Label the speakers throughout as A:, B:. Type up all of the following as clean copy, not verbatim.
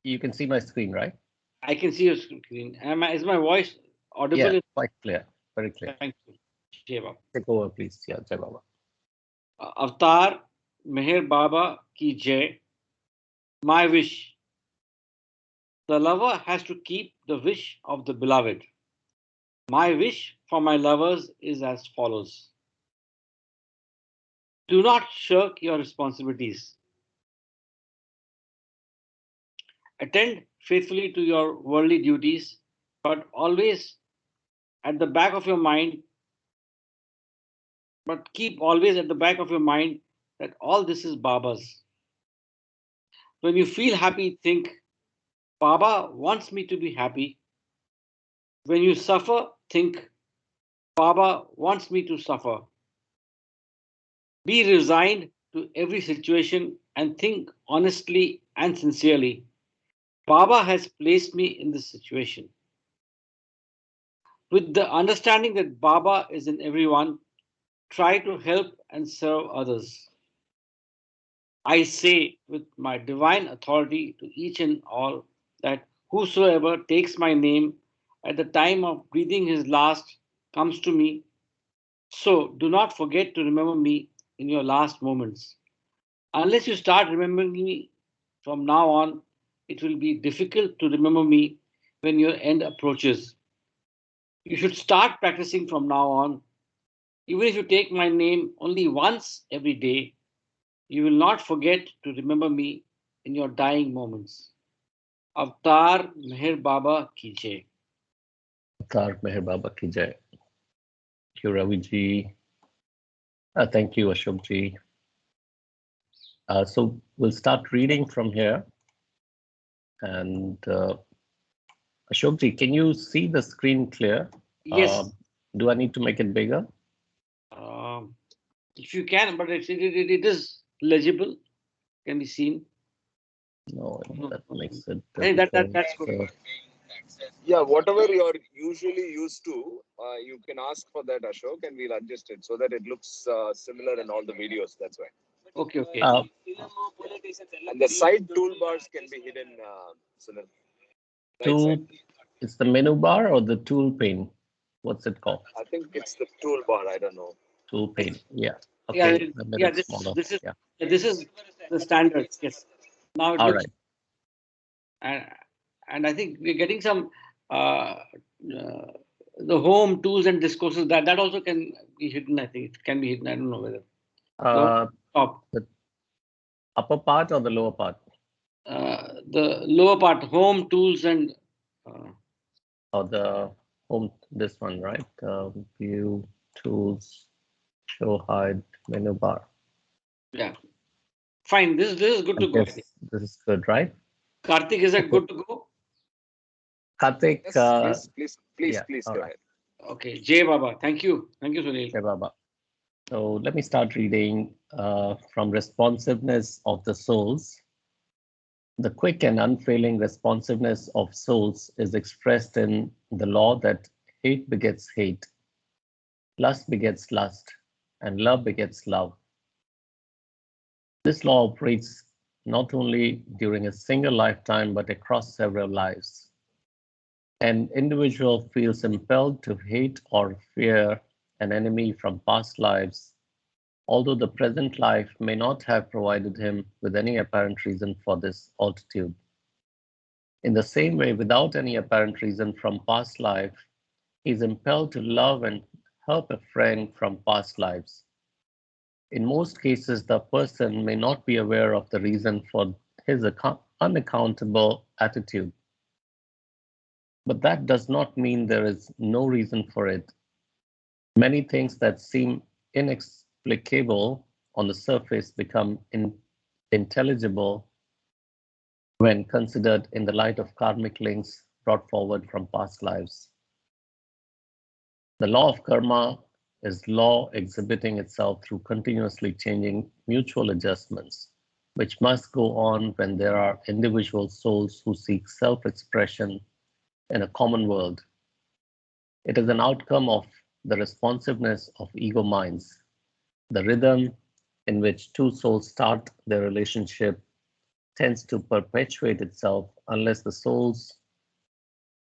A: You can see my screen, right?
B: I can see your screen. Is my voice
A: Yeah,
B: audible?
A: quite clear, very clear.
B: Thank you. Jai Baba.
A: Take over, please. Yeah, Jai Baba.
B: Avatar Meher Baba ki Jai. My wish. The lover has to keep the wish of the beloved. My wish for my lovers is as follows. Do not shirk your responsibilities. Attend faithfully to your worldly duties, but always at the back of your mind, but keep always at the back of your mind that all this is Baba's. When you feel happy, think, Baba wants me to be happy. When you suffer, think, Baba wants me to suffer. Be resigned to every situation and think honestly and sincerely. Baba has placed me in this situation. With the understanding that Baba is in everyone, try to help and serve others. I say with my divine authority to each and all that whosoever takes my name at the time of breathing his last comes to me. So do not forget to remember me in your last moments. Unless you start remembering me from now on, it will be difficult to remember me when your end approaches. You should start practicing from now on. Even if you take my name only once every day, you will not forget to remember me in your dying moments. Avatar Meher Baba ki Jai.
A: Avatar Meher Baba ki Jai. Thank you, Ravi ji. Thank you, Ashok ji. So we'll start reading from here. And Ashok ji, can you see the screen clear?
B: Yes,
A: Do I need to make it bigger?
B: um, if you can, but it is legible, can be seen.
A: No, that makes it
B: I think
A: difficult.
B: that's good.
C: Yeah, whatever you're usually used to, you can ask for that, Ashok, and we'll adjust it so that it looks similar in all the videos. That's why.
B: Okay, okay.
A: Uh,
C: And the side toolbars can be hidden, Sunil. Right side.
A: tool, it's the menu bar or the tool pane? What's it called?
C: I think it's the toolbar. I don't know.
A: Tool pane. Yeah.
B: Yeah,
A: Okay, a bit
B: yeah.
A: smaller. Yeah.
B: This is the standard. Yes. Now it
A: All
B: looks
A: right.
B: and and I think we're getting some the home tools and discourses that also can be hidden. I think it can be hidden. I don't know whether the
A: Uh,
B: top
A: the upper part or the lower part?
B: the lower part home tools and uh,
A: Or the home, this one, right? View, tools, show, hide, menu bar.
B: yeah. Fine. This is good
A: I
B: to go. I think.
A: guess this is good, right?
B: Karthik, is that
A: Okay.
B: good to go?
A: Karthik,
C: Yes, please,
A: yeah,
C: please
A: all
C: go
A: right.
C: ahead.
B: Okay. Jay Baba. Thank you, Sunil.
A: Jai Baba. So let me start reading from Responsiveness of the Souls. The quick and unfailing responsiveness of souls is expressed in the law that hate begets hate, lust begets lust, and love begets love. This law operates not only during a single lifetime but across several lives. An individual feels impelled to hate or fear an enemy from past lives, although the present life may not have provided him with any apparent reason for this altitude. In the same way, without any apparent reason from past life, he is impelled to love and help a friend from past lives. In most cases, the person may not be aware of the reason for his unaccountable attitude, but that does not mean there is no reason for it. Many things that seem inexplicable on the surface become intelligible when considered in the light of karmic links brought forward from past lives. The law of karma is law exhibiting itself through continuously changing mutual adjustments, which must go on when there are individual souls who seek self-expression in a common world. It is an outcome of the responsiveness of ego minds, the rhythm in which two souls start their relationship tends to perpetuate itself unless the souls,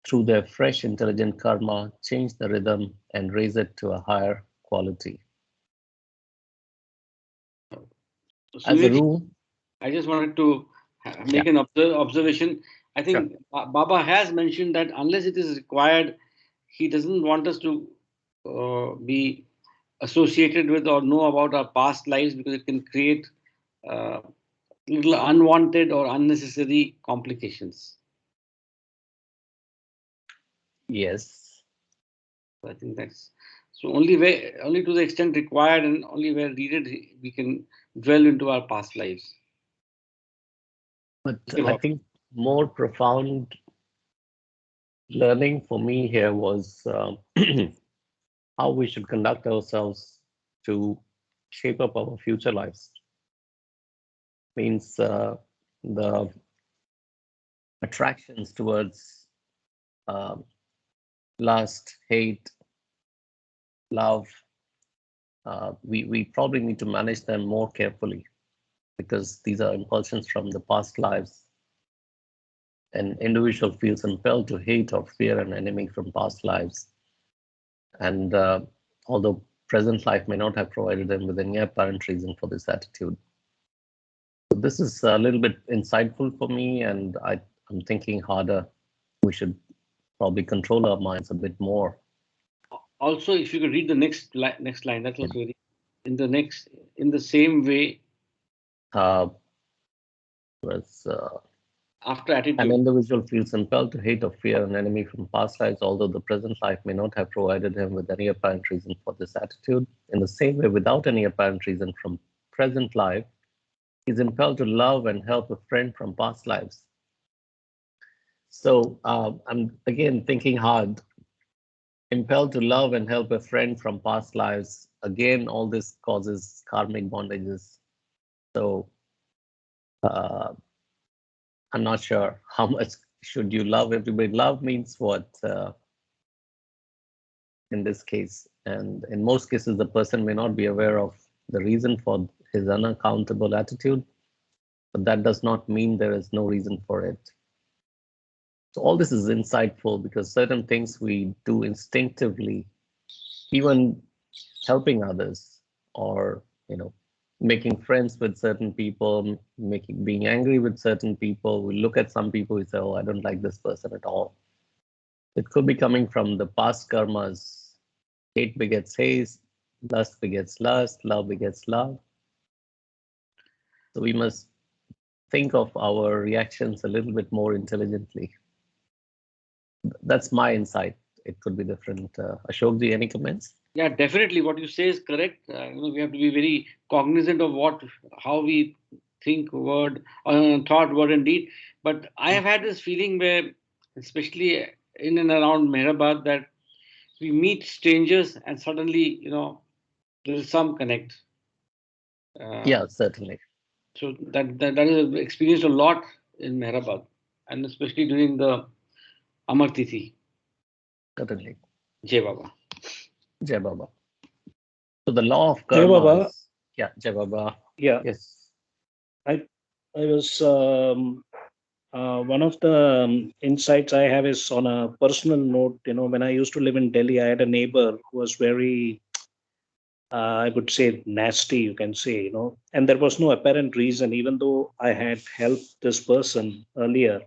A: through their fresh intelligent karma, change the rhythm and raise it to a higher quality. As a
B: Suresh,
A: rule,
B: I just wanted to make an observation. I
A: sure.
B: think Baba has mentioned that unless it is required, he doesn't want us to be associated with or know about our past lives because it can create uh, little unwanted or unnecessary complications.
A: Yes.
B: So I think that's so only to the extent required and only where needed we can dwell into our past lives.
A: But
B: Okay,
A: I
B: Baba.
A: think more profound learning for me here was how we should conduct ourselves to shape up our future lives. Means the attractions towards uh, lust, hate, love, we probably need to manage them more carefully because these are impulsions from the past lives. An individual feels impelled to hate or fear an enemy from past lives. And although present life may not have provided them with any apparent reason for this attitude. So this is a little bit insightful for me, and I'm thinking harder. We should probably control our minds a bit more.
B: Also, if you could read the next line, that's also very in the same way
A: Uh, was,
B: after
A: an
B: attitude.
A: individual feels impelled to hate or fear an enemy from past lives, although the present life may not have provided him with any apparent reason for this attitude. In the same way, without any apparent reason from present life, he is impelled to love and help a friend from past lives. So I'm again thinking hard, impelled to love and help a friend from past lives. Again, all this causes karmic bondages. So uh, I'm not sure how much should you love everybody. Love means what in this case? And in most cases, the person may not be aware of the reason for his unaccountable attitude, but that does not mean there is no reason for it. So all this is insightful because certain things we do instinctively, even helping others or making friends with certain people, being angry with certain people. We look at some people, we say, oh, I don't like this person at all. It could be coming from the past karmas. Hate begets hate, lust begets lust, love begets love. So we must think of our reactions a little bit more intelligently. That's my insight. It could be different. Ashokji, any comments?
B: Yeah, definitely. What you say is correct. We have to be very cognizant of how we think, thought, word, and deed. But I have had this feeling where, especially in and around Mehrabad, that we meet strangers and suddenly, there is some connect.
A: Yeah, certainly.
B: So that is experienced a lot in Mehrabad, and especially during the Amar Tithi.
A: Certainly.
B: Jai Baba.
A: Jai Baba. So the law of
D: Hey
A: karma
D: Baba,
A: is, yeah, Jai Baba.
D: yeah,
A: Yes.
D: I I was one of the insights I have is on a personal note. When I used to live in Delhi, I had a neighbor who was very, I would say, nasty. You can say, and there was no apparent reason, even though I had helped this person earlier.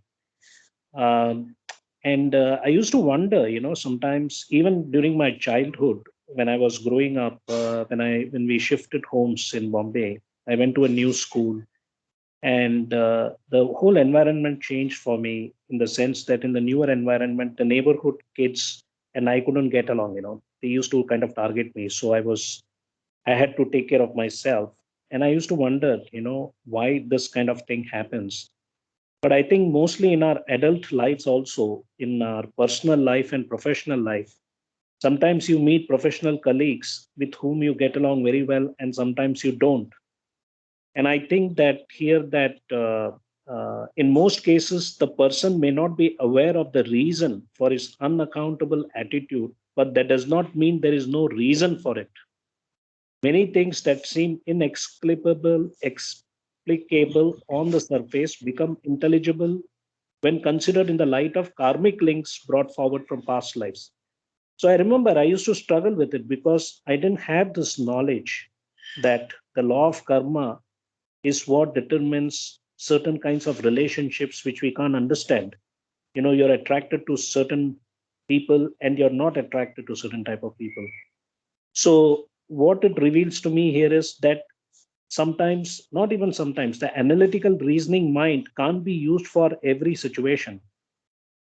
D: Um, and I used to wonder, sometimes even during my childhood, when I was growing up, when we shifted homes in Bombay, I went to a new school, and the whole environment changed for me in the sense that in the newer environment, the neighborhood kids and I couldn't get along. They used to kind of target me, so I had to take care of myself, and I used to wonder, why this kind of thing happens. But I think mostly in our adult lives, also in our personal life and professional life, sometimes you meet professional colleagues with whom you get along very well, and sometimes you don't. And I think that here that in most cases, the person may not be aware of the reason for his unaccountable attitude, but that does not mean there is no reason for it. Many things that seem explicable on the surface become intelligible when considered in the light of karmic links brought forward from past lives. So I remember I used to struggle with it because I didn't have this knowledge that the law of karma is what determines certain kinds of relationships which we can't understand. You're attracted to certain people and you're not attracted to certain type of people. So what it reveals to me here is that sometimes, not even sometimes, the analytical reasoning mind can't be used for every situation.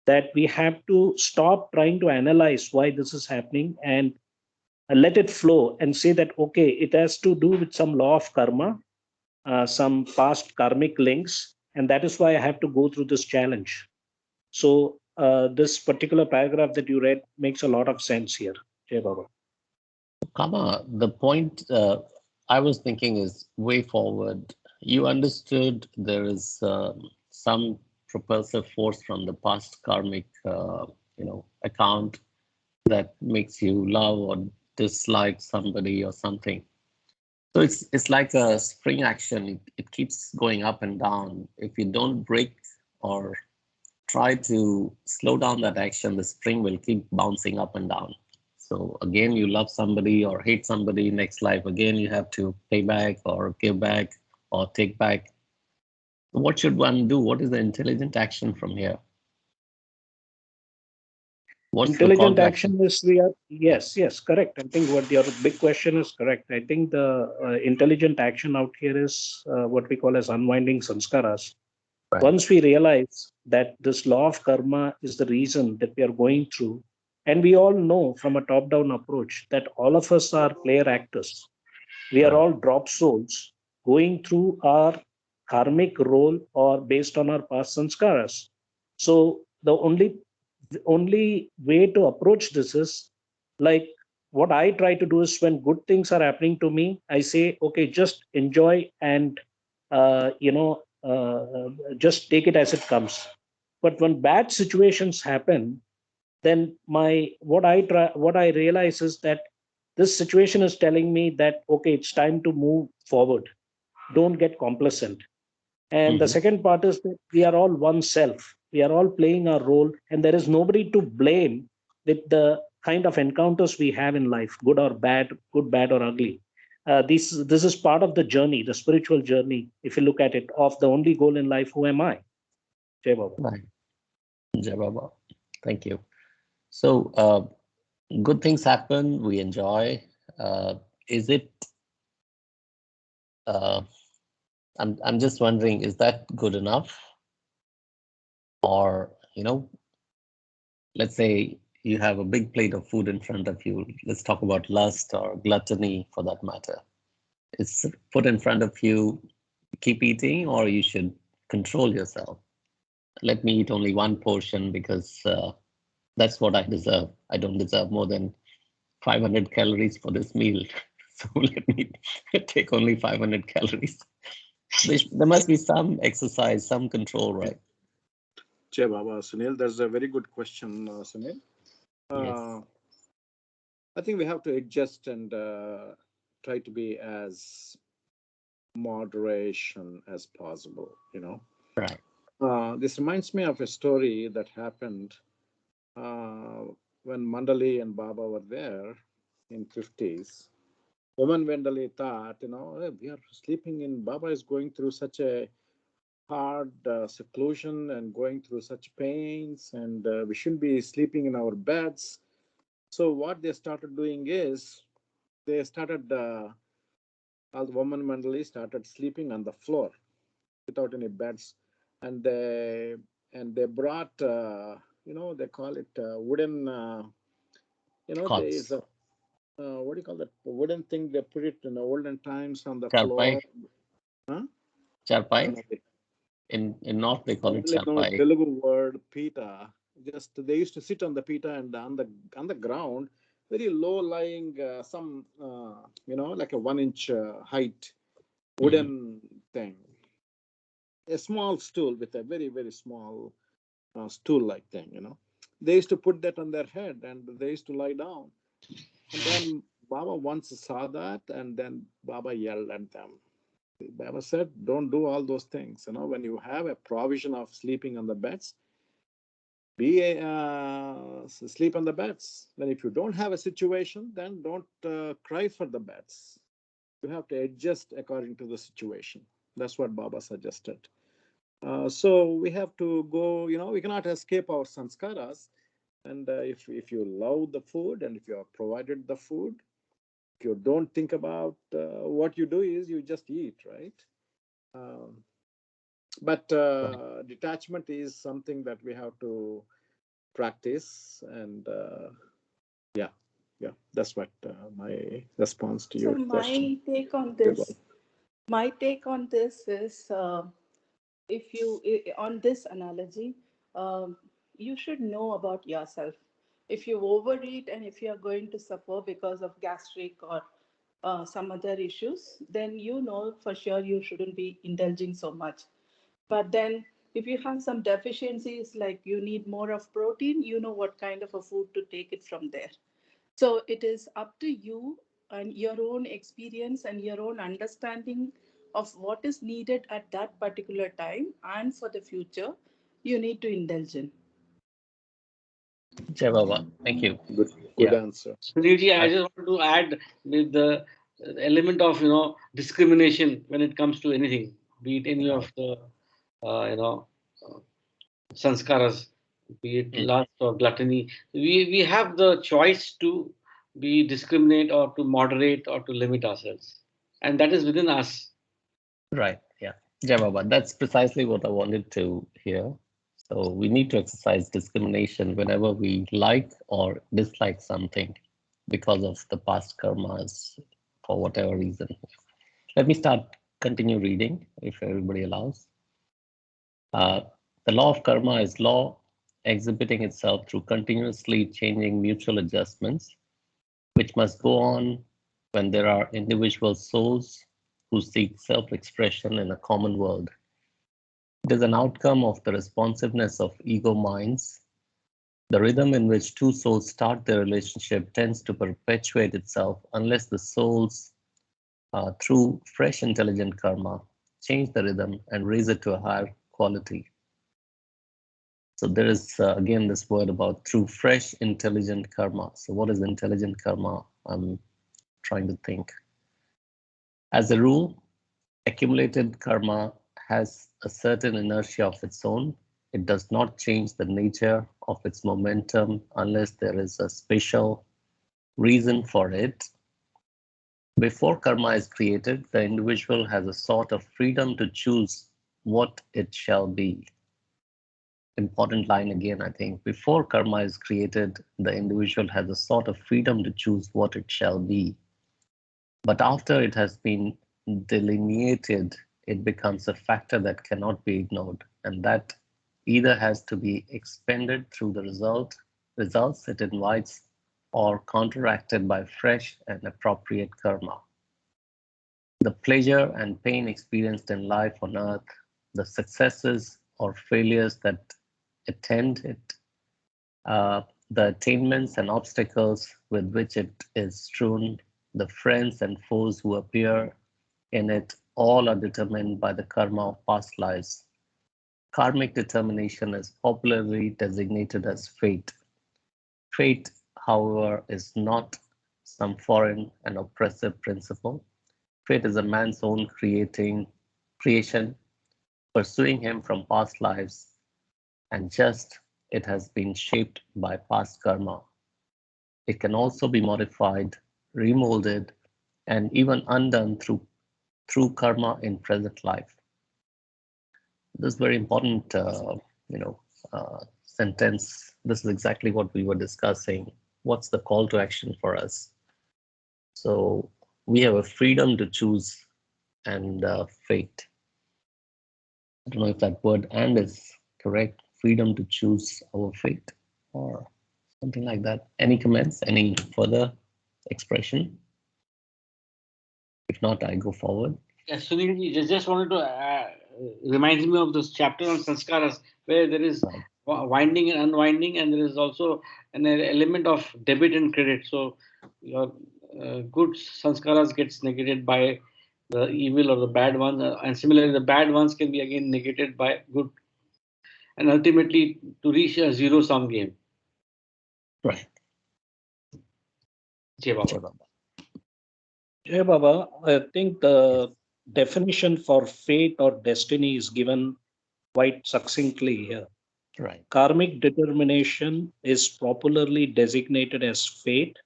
D: That we have to stop trying to analyze why this is happening and let it flow and say that, okay, it has to do with some law of karma, some past karmic links, and that is why I have to go through this challenge. So this particular paragraph that you read makes a lot of sense here, Jay Baba.
A: Kama, the point I was thinking is way forward. You understood there is some propulsive force from the past karmic, account that makes you love or dislike somebody or something. So it's like a spring action. It keeps going up and down. If you don't break or try to slow down that action, the spring will keep bouncing up and down. So again, you love somebody or hate somebody, next life, again, you have to pay back or give back or take back. What should one do? What is the intelligent action from here? What's the call
D: Intelligent
A: to
D: action
A: action?
D: is yes, correct. I think what your big question is correct. I think the intelligent action out here is what we call as unwinding sanskaras.
A: Right.
D: Once we realize that this law of karma is the reason that we are going through, and we all know from a top down approach that all of us are player actors. We are
A: Right.
D: all drop souls going through our karmic role or based on our past sanskaras. So the only way to approach this is like what I try to do is when good things are happening to me, I say, okay, just enjoy and just take it as it comes. But when bad situations happen, then what I realize is that this situation is telling me that okay, it's time to move forward. Don't get complacent. And the
A: Mm-hmm.
D: second part is that we are all one self. We are all playing our role, and there is nobody to blame with the kind of encounters we have in life, good or bad, good, bad, or ugly. This is part of the journey, the spiritual journey. If you look at it, of the only goal in life, who am I? Jai Baba.
A: Right. Jai Baba. Thank you. So good things happen, we enjoy. Is it uh, I'm just wondering, is that good enough? Or, let's say you have a big plate of food in front of you. Let's talk about lust or gluttony for that matter. It's put in front of you, keep eating, or you should control yourself. Let me eat only one portion because that's what I deserve. I don't deserve more than 500 calories for this meal. So let me take only 500 calories. There must be some exercise, some control, right?
E: Jai Baba, Sunil, that's a very good question, Sunil.
A: Yes.
E: I think we have to adjust and try to be as moderation as possible.
A: Right.
E: This reminds me of a story that happened uh, when Mandali and Baba were there in 50s. Woman Vendali thought, "Hey, we are sleeping in, Baba is going through such a hard seclusion and going through such pains, and we shouldn't be sleeping in our beds." So what they started doing is they started, all the woman Mandali started sleeping on the floor without any beds, and they brought, they call it wooden, there is
A: Cots.
E: a what do you call that wooden thing they put it in the olden times on the
A: Charpai.
E: floor, huh?
A: Charpai.
E: No,
A: In North, they
E: I
A: call it
E: only know
A: charpai.
E: Telugu word pita. Just they used to sit on the pita and on the ground, very low lying, some like a 1 inch height
A: Mhm.
E: wooden thing, a small stool with a very very small stool like thing. They used to put that on their head and they used to lie down. And then Baba once saw that, and then Baba yelled at them. Baba said, "Don't do all those things. When you have a provision of sleeping on the beds, Sleep on the beds. Then if you don't have a situation, then don't cry for the beds. You have to adjust according to the situation. That's what Baba suggested. So we have to go, we cannot escape our sanskaras. And if you love the food and if you are provided the food, if you don't think about what you do is you just eat, right? But detachment is something that we have to practice. And yeah, that's what my response to your question.
F: My take on this is, if you on this analogy, you should know about yourself. If you overeat and if you are going to suffer because of gastric or some other issues, then you know for sure you shouldn't be indulging so much. But then if you have some deficiencies, like you need more of protein, you know what kind of a food to take it from there. So it is up to you and your own experience and your own understanding of what is needed at that particular time, and for the future, you need to indulge in.
A: Jai Baba. Thank you.
E: Good
A: Yeah.
E: answer.
B: Sunilji, I just wanted to add with the element of discrimination when it comes to anything, be it any of the sanskaras, be it lust or gluttony. We have the choice to be discriminate or to moderate or to limit ourselves, and that is within us.
A: Right. Yeah. Jai Baba. That's precisely what I wanted to hear. So we need to exercise discrimination whenever we like or dislike something because of the past karmas for whatever reason. Let me continue reading if everybody allows. The law of karma is law exhibiting itself through continuously changing mutual adjustments, which must go on when there are individual souls who seek self-expression in a common world. It is an outcome of the responsiveness of ego minds. The rhythm in which two souls start their relationship tends to perpetuate itself unless the souls, through fresh intelligent karma, change the rhythm and raise it to a higher quality. So there is again this word about through fresh intelligent karma. So what is intelligent karma? I'm trying to think. As a rule, accumulated karma has a certain inertia of its own. It does not change the nature of its momentum unless there is a special reason for it. Before karma is created, the individual has a sort of freedom to choose what it shall be. Important line again, I think. Before karma is created, the individual has a sort of freedom to choose what it shall be. But after it has been delineated, it becomes a factor that cannot be ignored, and that either has to be expended through the results it invites or counteracted by fresh and appropriate karma. The pleasure and pain experienced in life on earth, the successes or failures that attend it, the attainments and obstacles with which it is strewn, the friends and foes who appear in it, all are determined by the karma of past lives. Karmic determination is popularly designated as fate. Fate, however, is not some foreign and oppressive principle. Fate is a man's own creation, pursuing him from past lives, and just it has been shaped by past karma. It can also be modified, remolded, and even undone through karma in present life. This is very important, sentence. This is exactly what we were discussing. What's the call to action for us? So we have a freedom to choose and fate. I don't know if that word "and" is correct. Freedom to choose our fate, or something like that. Any comments? Any further expression? If not, I go forward.
B: Yes, Sunil, just wanted to remind me of this chapter on sanskaras, where there is winding and unwinding, and there is also an element of debit and credit. So your good sanskaras gets negated by the evil or the bad ones, and similarly, the bad ones can be again negated by good. and ultimately to reach a zero-sum game.
A: Right.
B: Jai Baba.
A: Jai Baba.
D: Yeah, Baba, I think the definition for fate or destiny is given quite succinctly here.
A: Right.
D: Karmic determination is popularly designated as fate.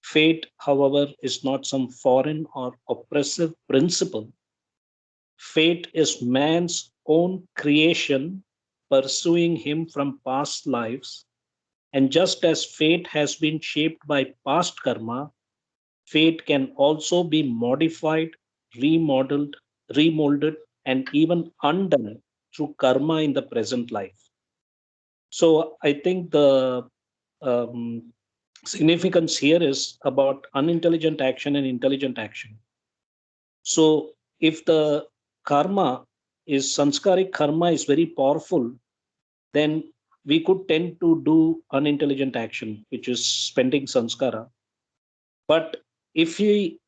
D: Fate, however, is not some foreign or oppressive principle. Fate is man's own creation pursuing him from past lives. And just as fate has been shaped by past karma, fate can also be modified, remodeled, remolded, and even undone through karma in the present life. So I think the um, significance here is about unintelligent action and intelligent action. So if the karma is sanskaric karma is very powerful, then we could tend to do unintelligent action, which is spending sanskara. But if we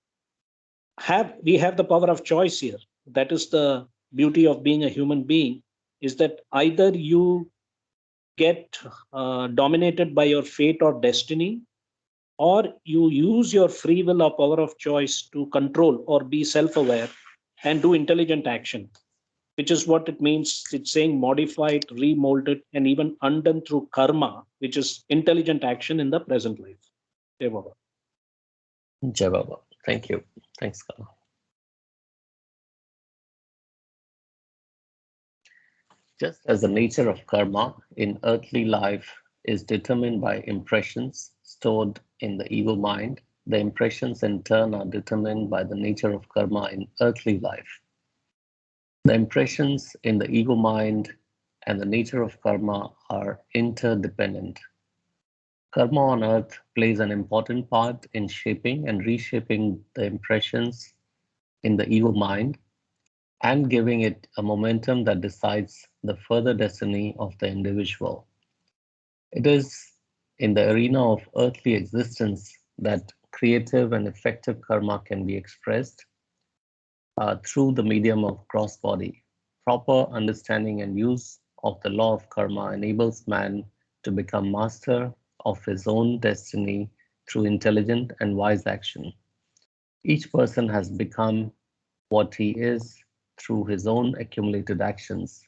D: have the power of choice here, that is the beauty of being a human being, is that either you get dominated by your fate or destiny, or you use your free will or power of choice to control or be self-aware and do intelligent action, which is what it means. It's saying modified, remolded, and even undone through karma, which is intelligent action in the present life. Jai Baba.
A: Jai Baba. Thank you. Thanks, Kala. Just as the nature of karma in earthly life is determined by impressions stored in the ego mind, the impressions in turn are determined by the nature of karma in earthly life. The impressions in the ego mind and the nature of karma are interdependent. Karma on earth plays an important part in shaping and reshaping the impressions in the ego mind and giving it a momentum that decides the further destiny of the individual. It is in the arena of earthly existence that creative and effective karma can be expressed through the medium of cross body. Proper understanding and use of the law of karma enables man to become master of his own destiny through intelligent and wise action. Each person has become what he is through his own accumulated actions,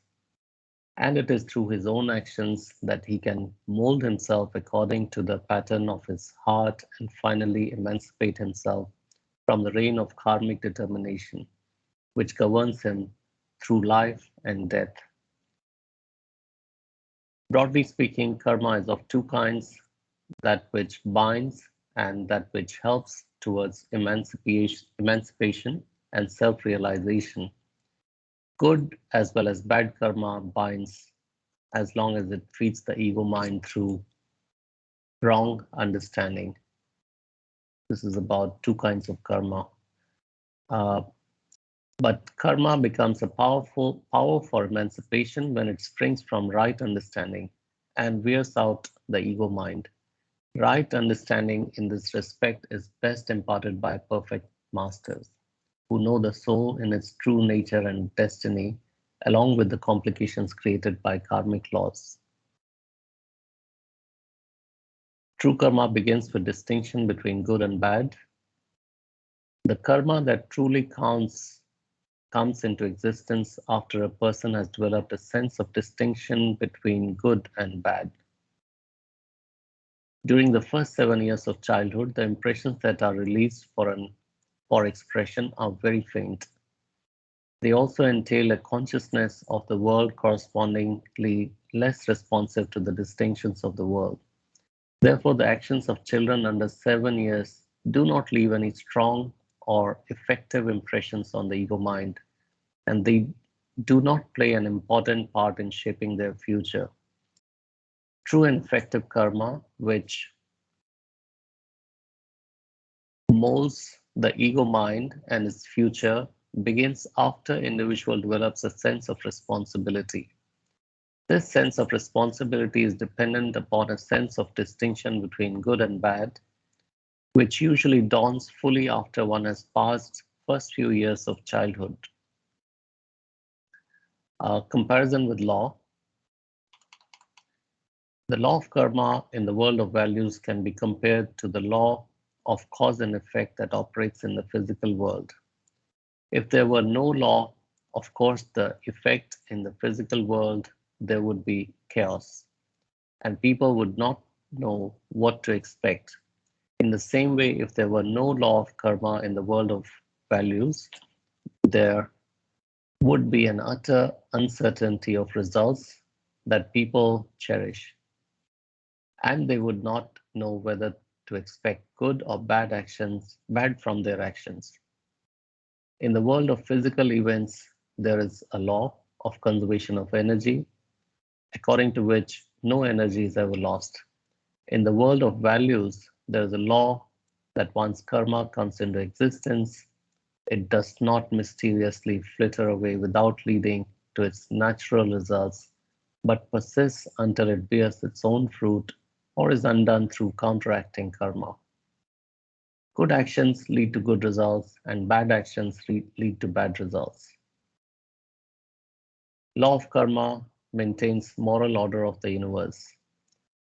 A: and it is through his own actions that he can mold himself according to the pattern of his heart and finally emancipate himself from the reign of karmic determination, which governs him through life and death. Broadly speaking, karma is of two kinds: that which binds and that which helps towards emancipation and self realization. Good as well as bad karma binds as long as it feeds the ego mind through wrong understanding. This is about two kinds of karma. Uh, but karma becomes a powerful power for emancipation when it springs from right understanding and wears out the ego mind. Right understanding in this respect is best imparted by perfect masters who know the soul in its true nature and destiny, along with the complications created by karmic laws. True karma begins with distinction between good and bad. The karma that truly counts comes into existence after a person has developed a sense of distinction between good and bad. During the first 7 years of childhood, the impressions that are released for expression are very faint. They also entail a consciousness of the world correspondingly less responsive to the distinctions of the world. Therefore, the actions of children under 7 years do not leave any strong or effective impressions on the ego mind, and they do not play an important part in shaping their future. True and effective karma, which molds the ego mind and its future, begins after individual develops a sense of responsibility. This sense of responsibility is dependent upon a sense of distinction between good and bad, which usually dawns fully after one has passed first few years of childhood. Comparison with law. The law of karma in the world of values can be compared to the law of cause and effect that operates in the physical world. If there were no law, of course, the effect in the physical world, there would be chaos, and people would not know what to expect. In the same way, if there were no law of karma in the world of values, there would be an utter uncertainty of results that people cherish, and they would not know whether to expect good or bad from their actions. In the world of physical events, there is a law of conservation of energy, according to which no energy is ever lost. In the world of values, there is a law that once karma comes into existence, it does not mysteriously flitter away without leading to its natural results, but persists until it bears its own fruit or is undone through counteracting karma. Good actions lead to good results, and bad actions lead to bad results. Law of karma maintains moral order of the universe.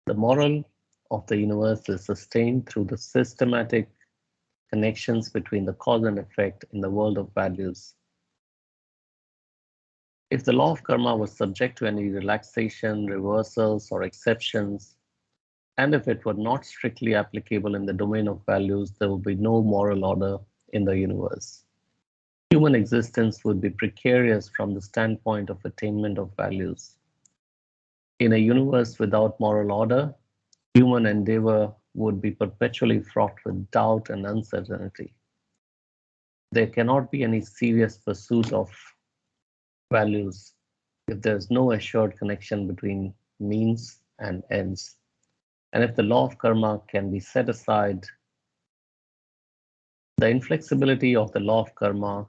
A: The moral of the universe is sustained through the systematic connections between the cause and effect in the world of values. If the law of karma was subject to any relaxation, reversals, or exceptions, and if it were not strictly applicable in the domain of values, there would be no moral order in the universe. Human existence would be precarious from the standpoint of attainment of values. In a universe without moral order, human endeavor would be perpetually fraught with doubt and uncertainty. There cannot be any serious pursuit of values if there is no assured connection between means and ends. And if the law of karma can be set aside, the inflexibility of the law of karma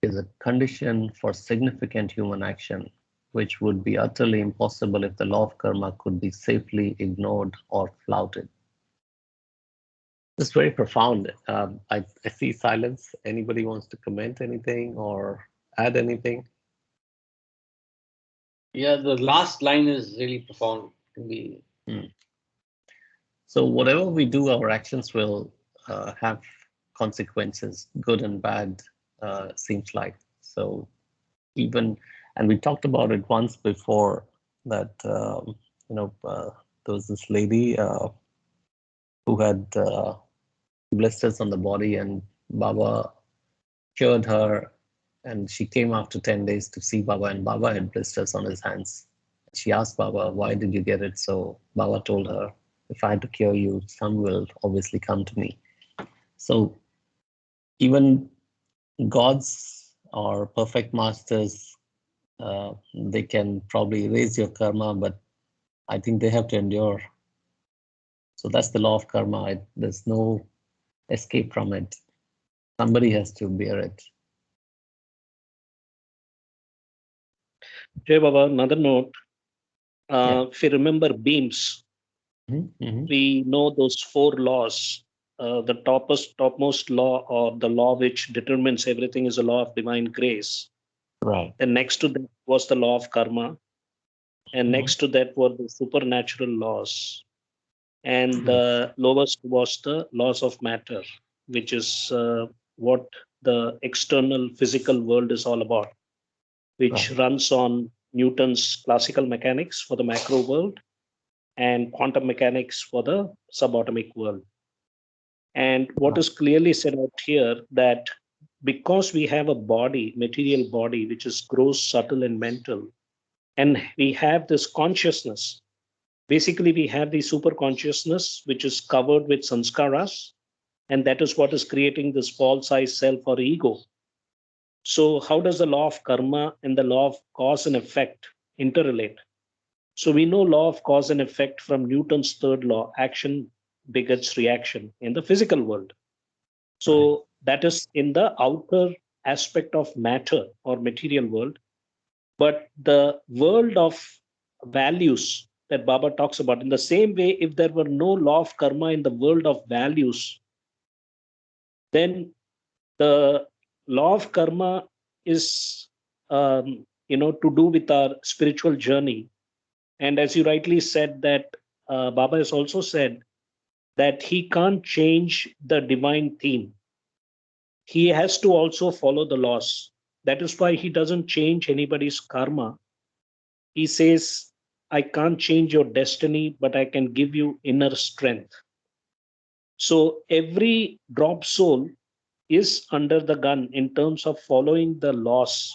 A: is a condition for significant human action, which would be utterly impossible if the law of karma could be safely ignored or flouted. It's very profound. I see silence. Anybody wants to comment anything or add anything?
B: Yeah, the last line is really profound.
A: So whatever we do, our actions will have consequences, good and bad, seems like. So even, and we talked about it once before that, there was this lady who had blisters on the body, and Baba cured her, and she came after 10 days to see Baba, and Baba had blisters on his hands. She asked Baba, why did you get it? So Baba told her, if I had to cure you, some will obviously come to me. So even gods or perfect masters, they can probably erase your karma, but I think they have to endure. So that's the law of karma. There's no escape from it. Somebody has to bear it.
D: Jay Baba, another note. If you remember beams, we know those four laws. The topmost law, or the law which determines everything, is the law of divine grace.
A: Right.
D: And next to that was the law of karma. And next to that were the supernatural laws. And the lowest was the laws of matter, which is what the external physical world is all about, which runs on Newton's classical mechanics for the macro world and quantum mechanics for the subatomic world. And what is clearly said out here, that because we have a body, material body, which is gross, subtle, and mental, and we have this consciousness, basically we have the super consciousness, which is covered with sanskaras, and that is what is creating this false-sized self or ego. So how does the law of karma and the law of cause and effect interrelate? So we know law of cause and effect from Newton's third law, action begets reaction in the physical world. So that is in the outer aspect of matter or material world. But the world of values that Baba talks about, in the same way, if there were no law of karma in the world of values, then the law of karma is to do with our spiritual journey, And as you rightly said, that Baba has also said that he can't change the divine theme. He has to also follow the laws. That is why he doesn't change anybody's karma. He says, I can't change your destiny, but I can give you inner strength. So every drop soul is under the gun in terms of following the laws.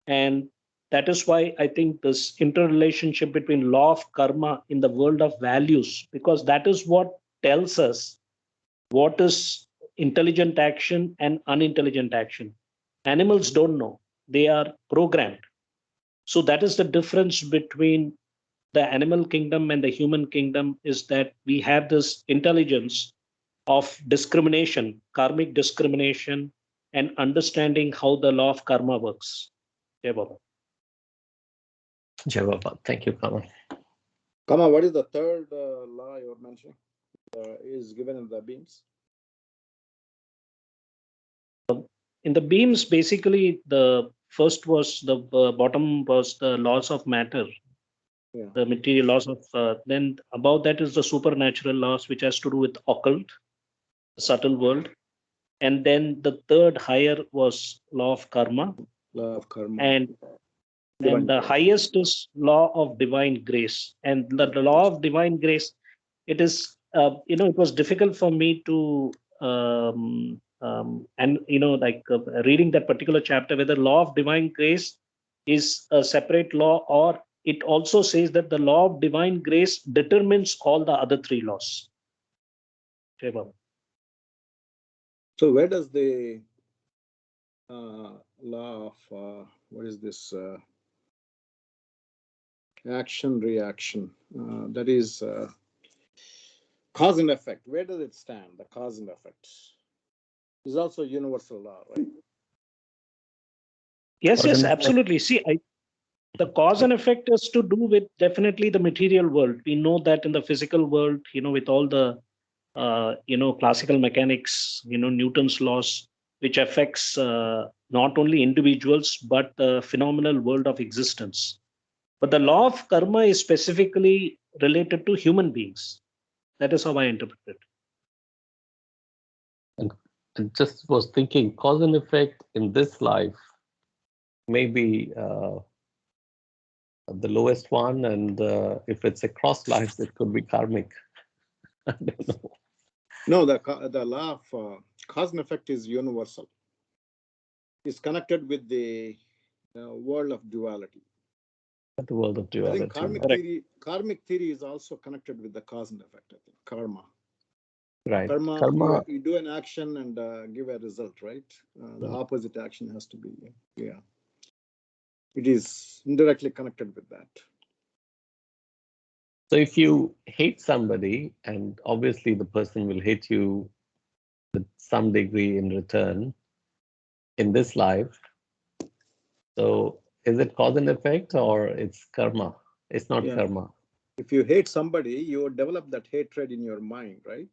D: And that is why I think this interrelationship between law of karma in the world of values, because that is what tells us what is intelligent action and unintelligent action. Animals don't know, they are programmed. So that is the difference between the animal kingdom and the human kingdom, is that we have this intelligence of discrimination, karmic discrimination, and understanding how the law of karma works. Jai Baba.
A: Jai Baba. Thank you, Kamal.
E: Kama, what is the third law you were mentioning? Is given in the beams?
D: In the beams, basically, the first was the bottom was the laws of matter,
E: Yeah.
D: the material laws of. Then above that is the supernatural laws, which has to do with occult, subtle world, and then the third higher was law of karma,
E: Law of karma.
D: and
E: Divine
D: the
E: grace.
D: highest is law of divine grace. And the law of divine grace, it is it was difficult for me to reading that particular chapter, whether law of divine grace is a separate law, or it also says that the law of divine grace determines all the other three laws. Jai Baba.
E: So where does the law of what is this action reaction, that is cause and effect, where does it stand? The cause and effect is also universal law, right?
D: Yes,
A: Cause and effect.
D: absolutely. See, the cause and effect is to do with definitely the material world. We know that in the physical world, with all the classical mechanics, Newton's laws, which affects not only individuals but the phenomenal world of existence. But the law of karma is specifically related to human beings. That is how I interpret it.
A: And just was thinking, cause and effect in this life may be the lowest one, and if it's across lives, it could be karmic. I don't know.
E: No, the law of cause and effect is universal. It's connected with the world of duality.
A: The world of
E: I
A: duality.
E: think karmic theory is also connected with the cause and effect. I think karma.
A: Right.
E: Karma. You do an action and give a result, right? The opposite action has to be. Yeah. It is indirectly connected with that.
A: So if you hate somebody, and obviously the person will hate you with some degree in return in this life, so is it cause and effect, or it's karma? It's not karma.
E: If you hate somebody, you develop that hatred in your mind, right?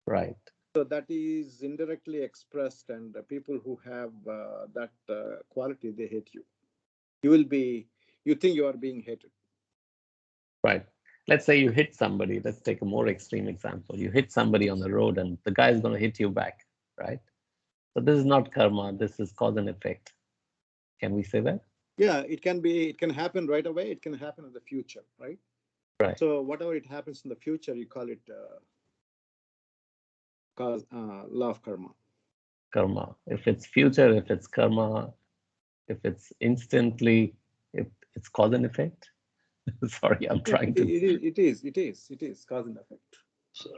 A: Right.
E: So that is indirectly expressed, and people who have that quality, they hate you. You think you are being hated.
A: Right. Let's say you hit somebody. Let's take a more extreme example. You hit somebody on the road, and the guy is going to hit you back, right? So this is not karma. This is cause and effect. Can we say that?
E: Yeah, it can happen right away. It can happen in the future, right?
A: Right.
E: So whatever it happens in the future, you call it law of karma.
A: Karma. If it's future, if it's karma, if it's instantly, if it's cause and effect. Sorry, I'm trying to.
E: It is cause and effect.
B: So,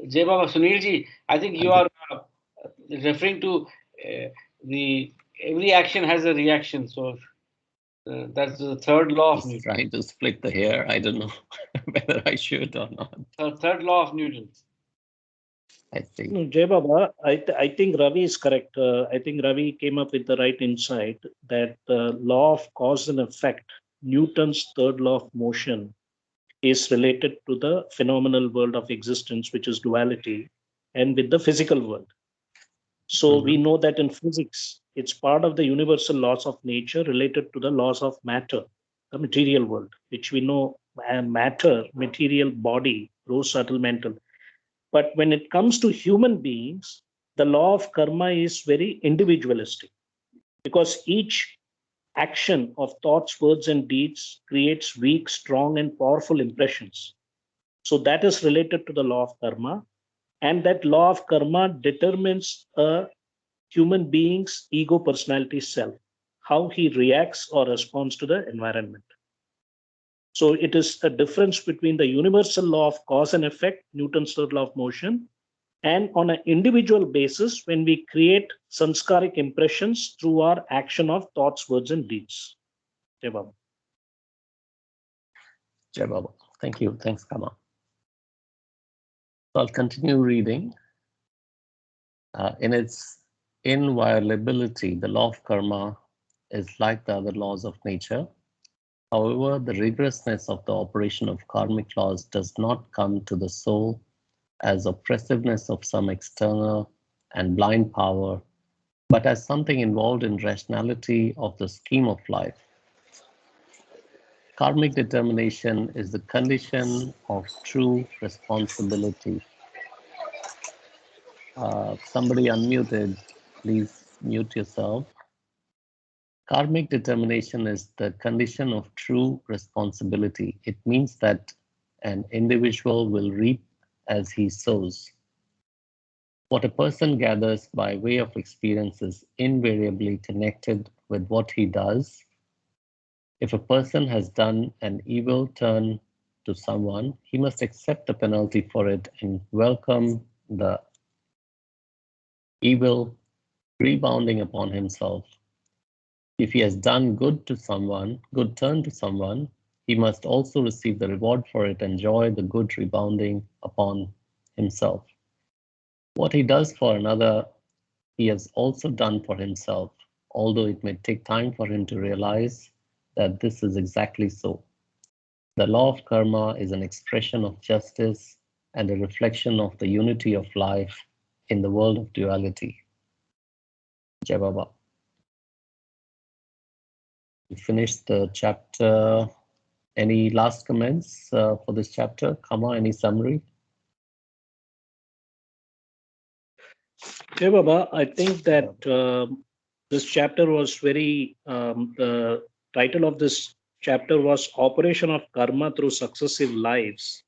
B: Jai Baba, Sunilji, I think you are referring to the every action has a reaction. So that's the third law of Newton.
A: Trying to split the hair. I don't know whether I should or not.
B: Third law of Newton.
A: I see.
D: No, Jai Baba, I think Ravi is correct. I think Ravi came up with the right insight that the law of cause and effect, Newton's third law of motion, is related to the phenomenal world of existence, which is duality, and with the physical world. So we know that in physics, it's part of the universal laws of nature related to the laws of matter. the material world, which we know matter, material body, gross, subtle, mental. But when it comes to human beings, the law of karma is very individualistic because each action of thoughts, words, and deeds creates weak, strong, and powerful impressions. So that is related to the law of karma. And that law of karma determines a human being's ego personality self, how he reacts or responds to the environment. So it is a difference between the universal law of cause and effect, Newton's third law of motion, and on an individual basis when we create sanskaric impressions through our action of thoughts, words, and deeds. Jai Baba.
A: Jai Baba. Thank you. Thanks, Kama. So I'll continue reading. In its inviolability, the law of karma is like the other laws of nature. However, the rigorousness of the operation of karmic laws does not come to the soul as oppressiveness of some external and blind power, but as something involved in rationality of the scheme of life. Karmic determination is the condition of true responsibility. Somebody unmuted, please mute yourself. Karmic determination is the condition of true responsibility. It means that an individual will reap as he sows. What a person gathers by way of experience is invariably connected with what he does. If a person has done an evil turn to someone, he must accept the penalty for it and welcome the evil rebounding upon himself. If he has done good turn to someone, he must also receive the reward for it and enjoy the good rebounding upon himself. What he does for another, he has also done for himself, although it may take time for him to realize that this is exactly so. The law of karma is an expression of justice and a reflection of the unity of life in the world of duality. Jai Baba. We finished the chapter. Any last comments for this chapter? Kama, any summary?
D: Jai Baba, I think that this chapter was the title of this chapter was Operation of Karma Through Successive Lives.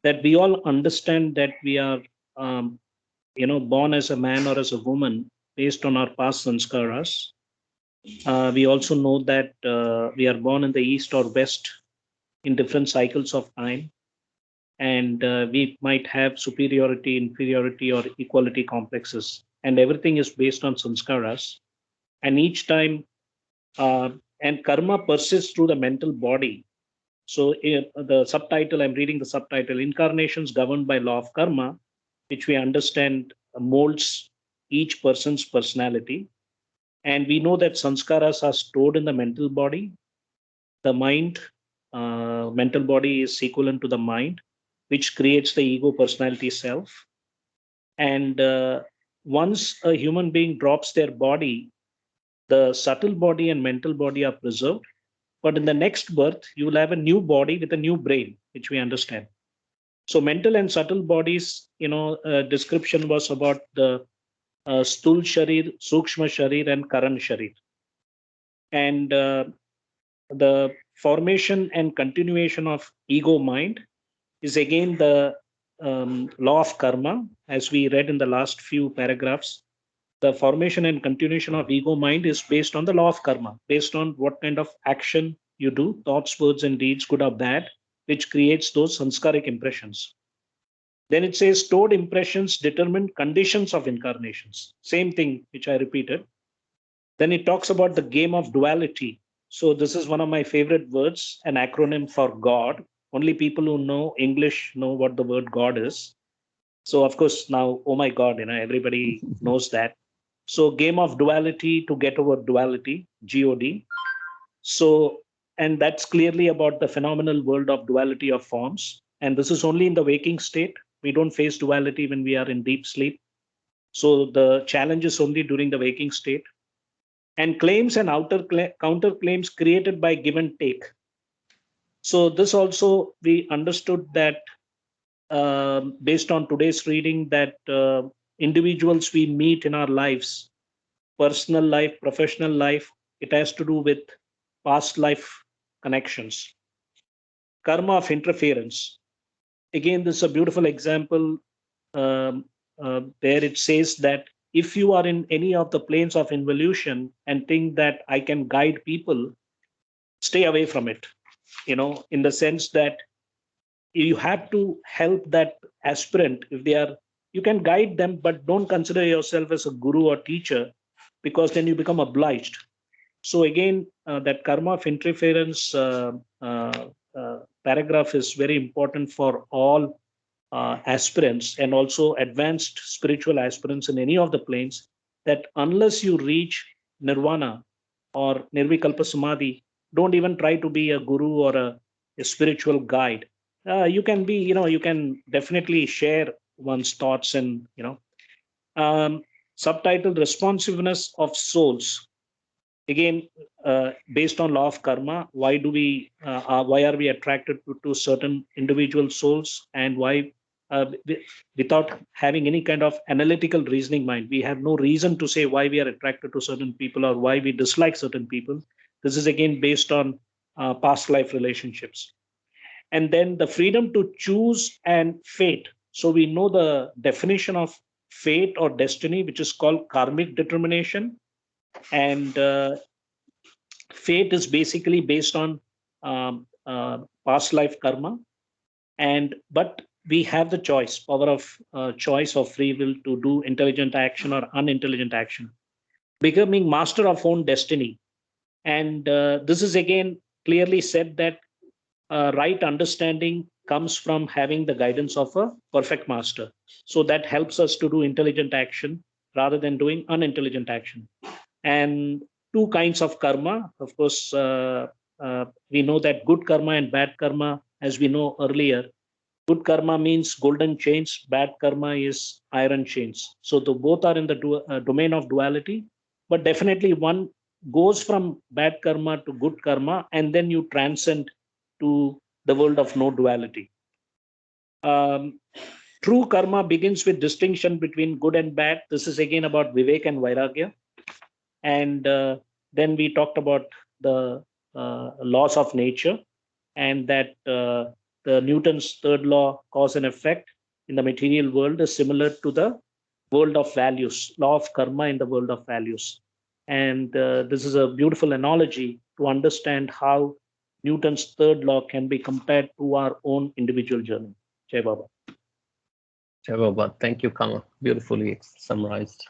D: That we all understand that we are, born as a man or as a woman based on our past sanskaras. We also know that we are born in the east or west in different cycles of time. And we might have superiority, inferiority, or equality complexes. And everything is based on sanskaras. And each time, and karma persists through the mental body. So the subtitle, I'm reading the subtitle, Incarnations Governed by Law of Karma, which we understand molds each person's personality. And we know that sanskaras are stored in the mental body. The mind, mental body is equivalent to the mind, which creates the ego personality self. And once a human being drops their body, the subtle body and mental body are preserved. But in the next birth, you will have a new body with a new brain, which we understand. So mental and subtle bodies, description was about the Stul Sharir, Sukshma Sharir, and Karan Sharir. And the formation and continuation of ego mind is again the law of karma, as we read in the last few paragraphs. The formation and continuation of ego mind is based on the law of karma, based on what kind of action you do, thoughts, words, and deeds, good or bad, which creates those sanskaric impressions. Then it says stored impressions determine conditions of incarnations. Same thing, which I repeated. Then it talks about the game of duality. So this is one of my favorite words, an acronym for God. Only people who know English know what the word God is. So of course now, oh my God, everybody knows that. So game of duality to get over duality, God. So, and that's clearly about the phenomenal world of duality of forms. And this is only in the waking state. We don't face duality when we are in deep sleep. So the challenge is only during the waking state. and claims and counterclaims created by give and take. So this also we understood that based on today's reading that individuals we meet in our lives, personal life, professional life, it has to do with past life connections. Karma of interference. Again, this is a beautiful example where it says that if you are in any of the planes of involution and think that I can guide people, stay away from it. In the sense that you have to help that aspirant if they are, you can guide them, but don't consider yourself as a guru or teacher, because then you become obliged. So again, that karma of interference paragraph is very important for all aspirants and also advanced spiritual aspirants in any of the planes, that unless you reach nirvana or nirvikalpa samadhi, don't even try to be a guru or a spiritual guide. You can be, you can definitely share one's thoughts and, subtitled Responsiveness of Souls. Again, based on law of karma, why are we attracted to certain individual souls, and why, without having any kind of analytical reasoning mind, we have no reason to say why we are attracted to certain people or why we dislike certain people. This is again based on past life relationships. And then the freedom to choose and fate. So we know the definition of fate or destiny, which is called karmic determination. And fate is basically based on past life karma. But we have the choice, power of choice of free will to do intelligent action or unintelligent action, becoming master of own destiny. And this is again clearly said that right understanding comes from having the guidance of a perfect master. So that helps us to do intelligent action rather than doing unintelligent action. And two kinds of karma, of course, we know that good karma and bad karma, as we know earlier. Good karma means golden chains, bad karma is iron chains. So the both are in the domain of duality, but definitely one goes from bad karma to good karma, and then you transcend to the world of no duality. Um, True karma begins with distinction between good and bad. This is again about Vivek and Vairagya. And then we talked about the laws of nature, and that the Newton's third law, cause and effect, in the material world is similar to the world of values, law of karma in the world of values. And this is a beautiful analogy to understand how Newton's third law can be compared to our own individual journey. Jai Baba.
A: Jai Baba. Thank you, Kama. Beautifully summarized.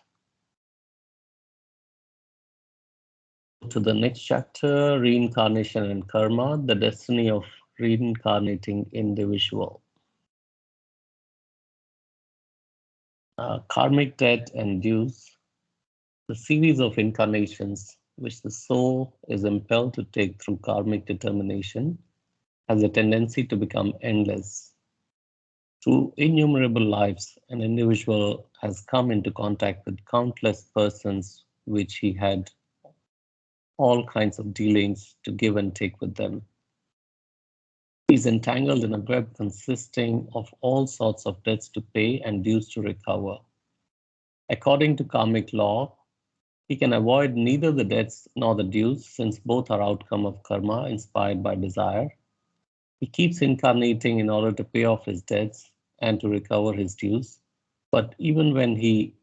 A: To the next chapter, Reincarnation and Karma, the destiny of reincarnating individual. Karmic debt and dues, the series of incarnations which the soul is impelled to take through karmic determination, has a tendency to become endless. Through innumerable lives, an individual has come into contact with countless persons which he had all kinds of dealings to give and take with them. He is entangled in a web consisting of all sorts of debts to pay and dues to recover. According to karmic law, he can avoid neither the debts nor the dues, since both are outcome of karma inspired by desire. He keeps incarnating in order to pay off his debts and to recover his dues, but even when he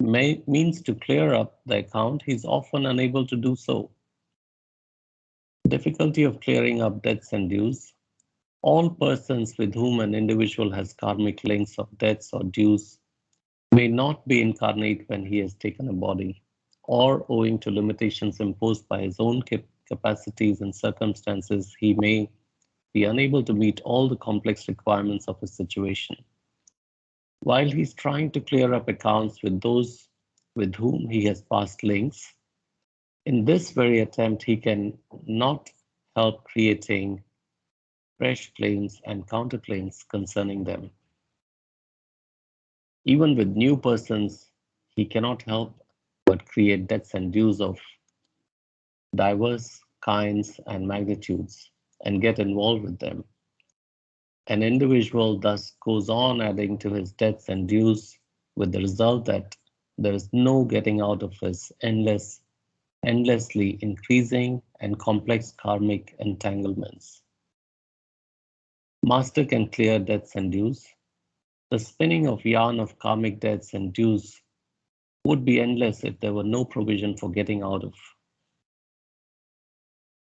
A: means to clear up the account, he is often unable to do so. Difficulty of clearing up debts and dues. All persons with whom an individual has karmic links of debts or dues may not be incarnate when he has taken a body, or owing to limitations imposed by his own capacities and circumstances, he may be unable to meet all the complex requirements of his situation. While he's trying to clear up accounts with those with whom he has past links, in this very attempt, he can not help creating fresh claims and counterclaims concerning them. Even with new persons, he cannot help but create debts and dues of diverse kinds and magnitudes, and get involved with them. An individual thus goes on adding to his debts and dues, with the result that there is no getting out of his endlessly increasing and complex karmic entanglements. Master can clear debts and dues. The spinning of yarn of karmic debts and dues would be endless if there were no provision for getting out of.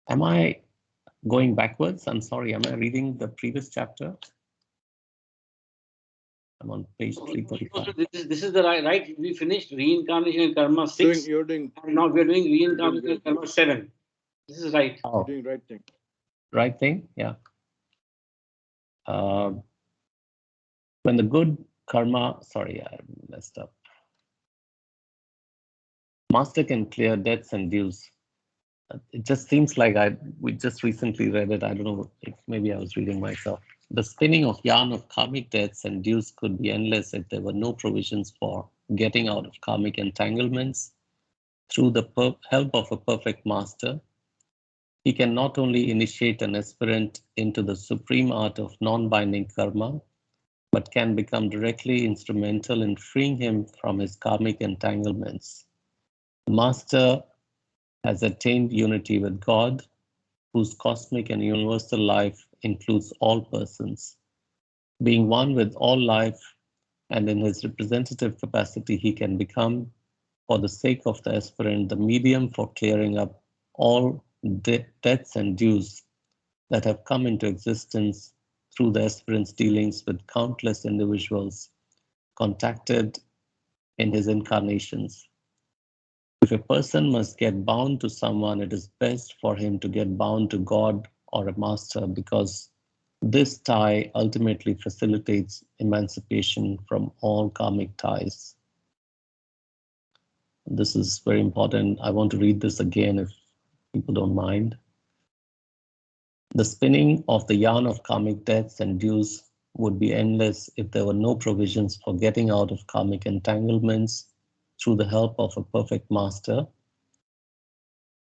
A: Am I going backwards? I'm sorry, am I reading the previous chapter? I'm on page 335.
B: This is the right. We finished reincarnation and karma 6.
E: You're doing
B: And now we're doing reincarnation and karma 7. This is right.
A: Oh,
E: doing right thing.
A: right thing, yeah. When the good karma, sorry, I messed up. Master can clear debts and dues. It just seems like we just recently read it. I don't know if maybe I was reading myself. The spinning of yarn of karmic debts and dues could be endless if there were no provisions for getting out of karmic entanglements through the help of a perfect master. He can not only initiate an aspirant into the supreme art of non-binding karma, but can become directly instrumental in freeing him from his karmic entanglements. The master has attained unity with God, whose cosmic and universal life includes all persons. Being one with all life, and in his representative capacity, he can become, for the sake of the aspirant, the medium for clearing up all debts and dues that have come into existence through the aspirant's dealings with countless individuals contacted in his incarnations. If a person must get bound to someone, it is best for him to get bound to God or a master, because this tie ultimately facilitates emancipation from all karmic ties. This is very important. I want to read this again if people don't mind. The spinning of the yarn of karmic debts and dues would be endless if there were no provisions for getting out of karmic entanglements through the help of a perfect master.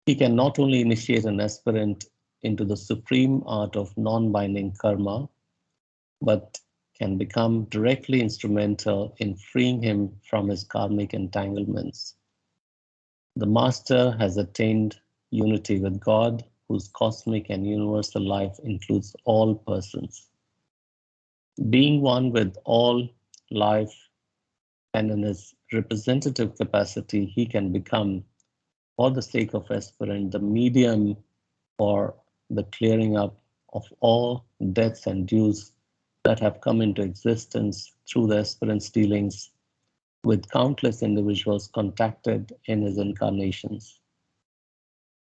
A: He can not only initiate an aspirant into the supreme art of non-binding karma, but can become directly instrumental in freeing him from his karmic entanglements. The master has attained unity with God, whose cosmic and universal life includes all persons. Being one with all life, and in his representative capacity, he can become, for the sake of aspirant, the medium for the clearing up of all debts and dues that have come into existence through the aspirant's dealings with countless individuals contacted in his incarnations.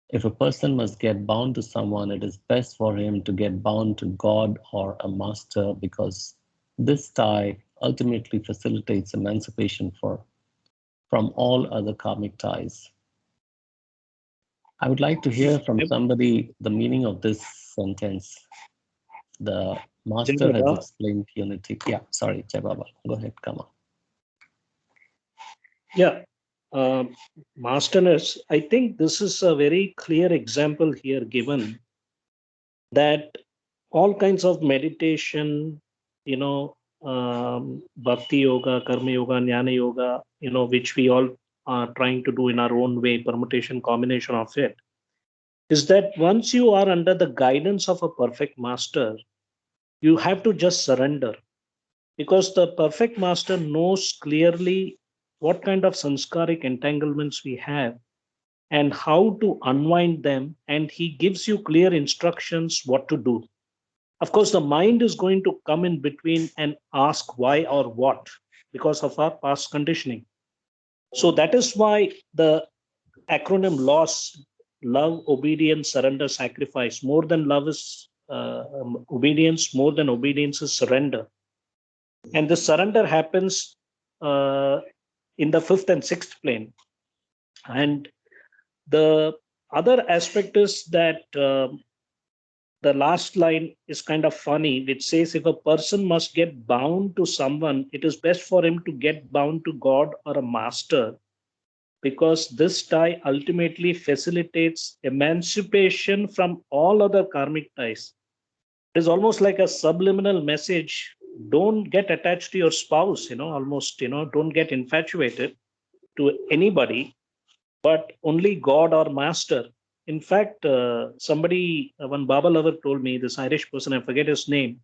A: If a person must get bound to someone, it is best for him to get bound to God or a master, because this tie ultimately facilitates emancipation from all other karmic ties. I would like to hear from somebody the meaning of this sentence. The master has explained unity. Yeah, sorry, Jai Baba. Go ahead, come on.
D: Yeah, Masterness, I think this is a very clear example here given that all kinds of meditation, bhakti yoga, karma yoga, jnana yoga, which we all are trying to do in our own way, permutation, combination of it, is that once you are under the guidance of a perfect master, you have to just surrender, because the perfect master knows clearly what kind of sanskaric entanglements we have and how to unwind them, and he gives you clear instructions what to do. Of course, the mind is going to come in between and ask why or what, because of our past conditioning. So that is why the acronym LOS, love, obedience, surrender, sacrifice. More than love is obedience, more than obedience is surrender. And the surrender happens in the fifth and sixth plane. And the other aspect is that the last line is kind of funny, which says, if a person must get bound to someone, it is best for him to get bound to God or a master, because this tie ultimately facilitates emancipation from all other karmic ties. It is almost like a subliminal message. Don't get attached to your spouse, almost, don't get infatuated to anybody, but only God or Master. In fact, somebody, one Baba lover told me, this Irish person, I forget his name,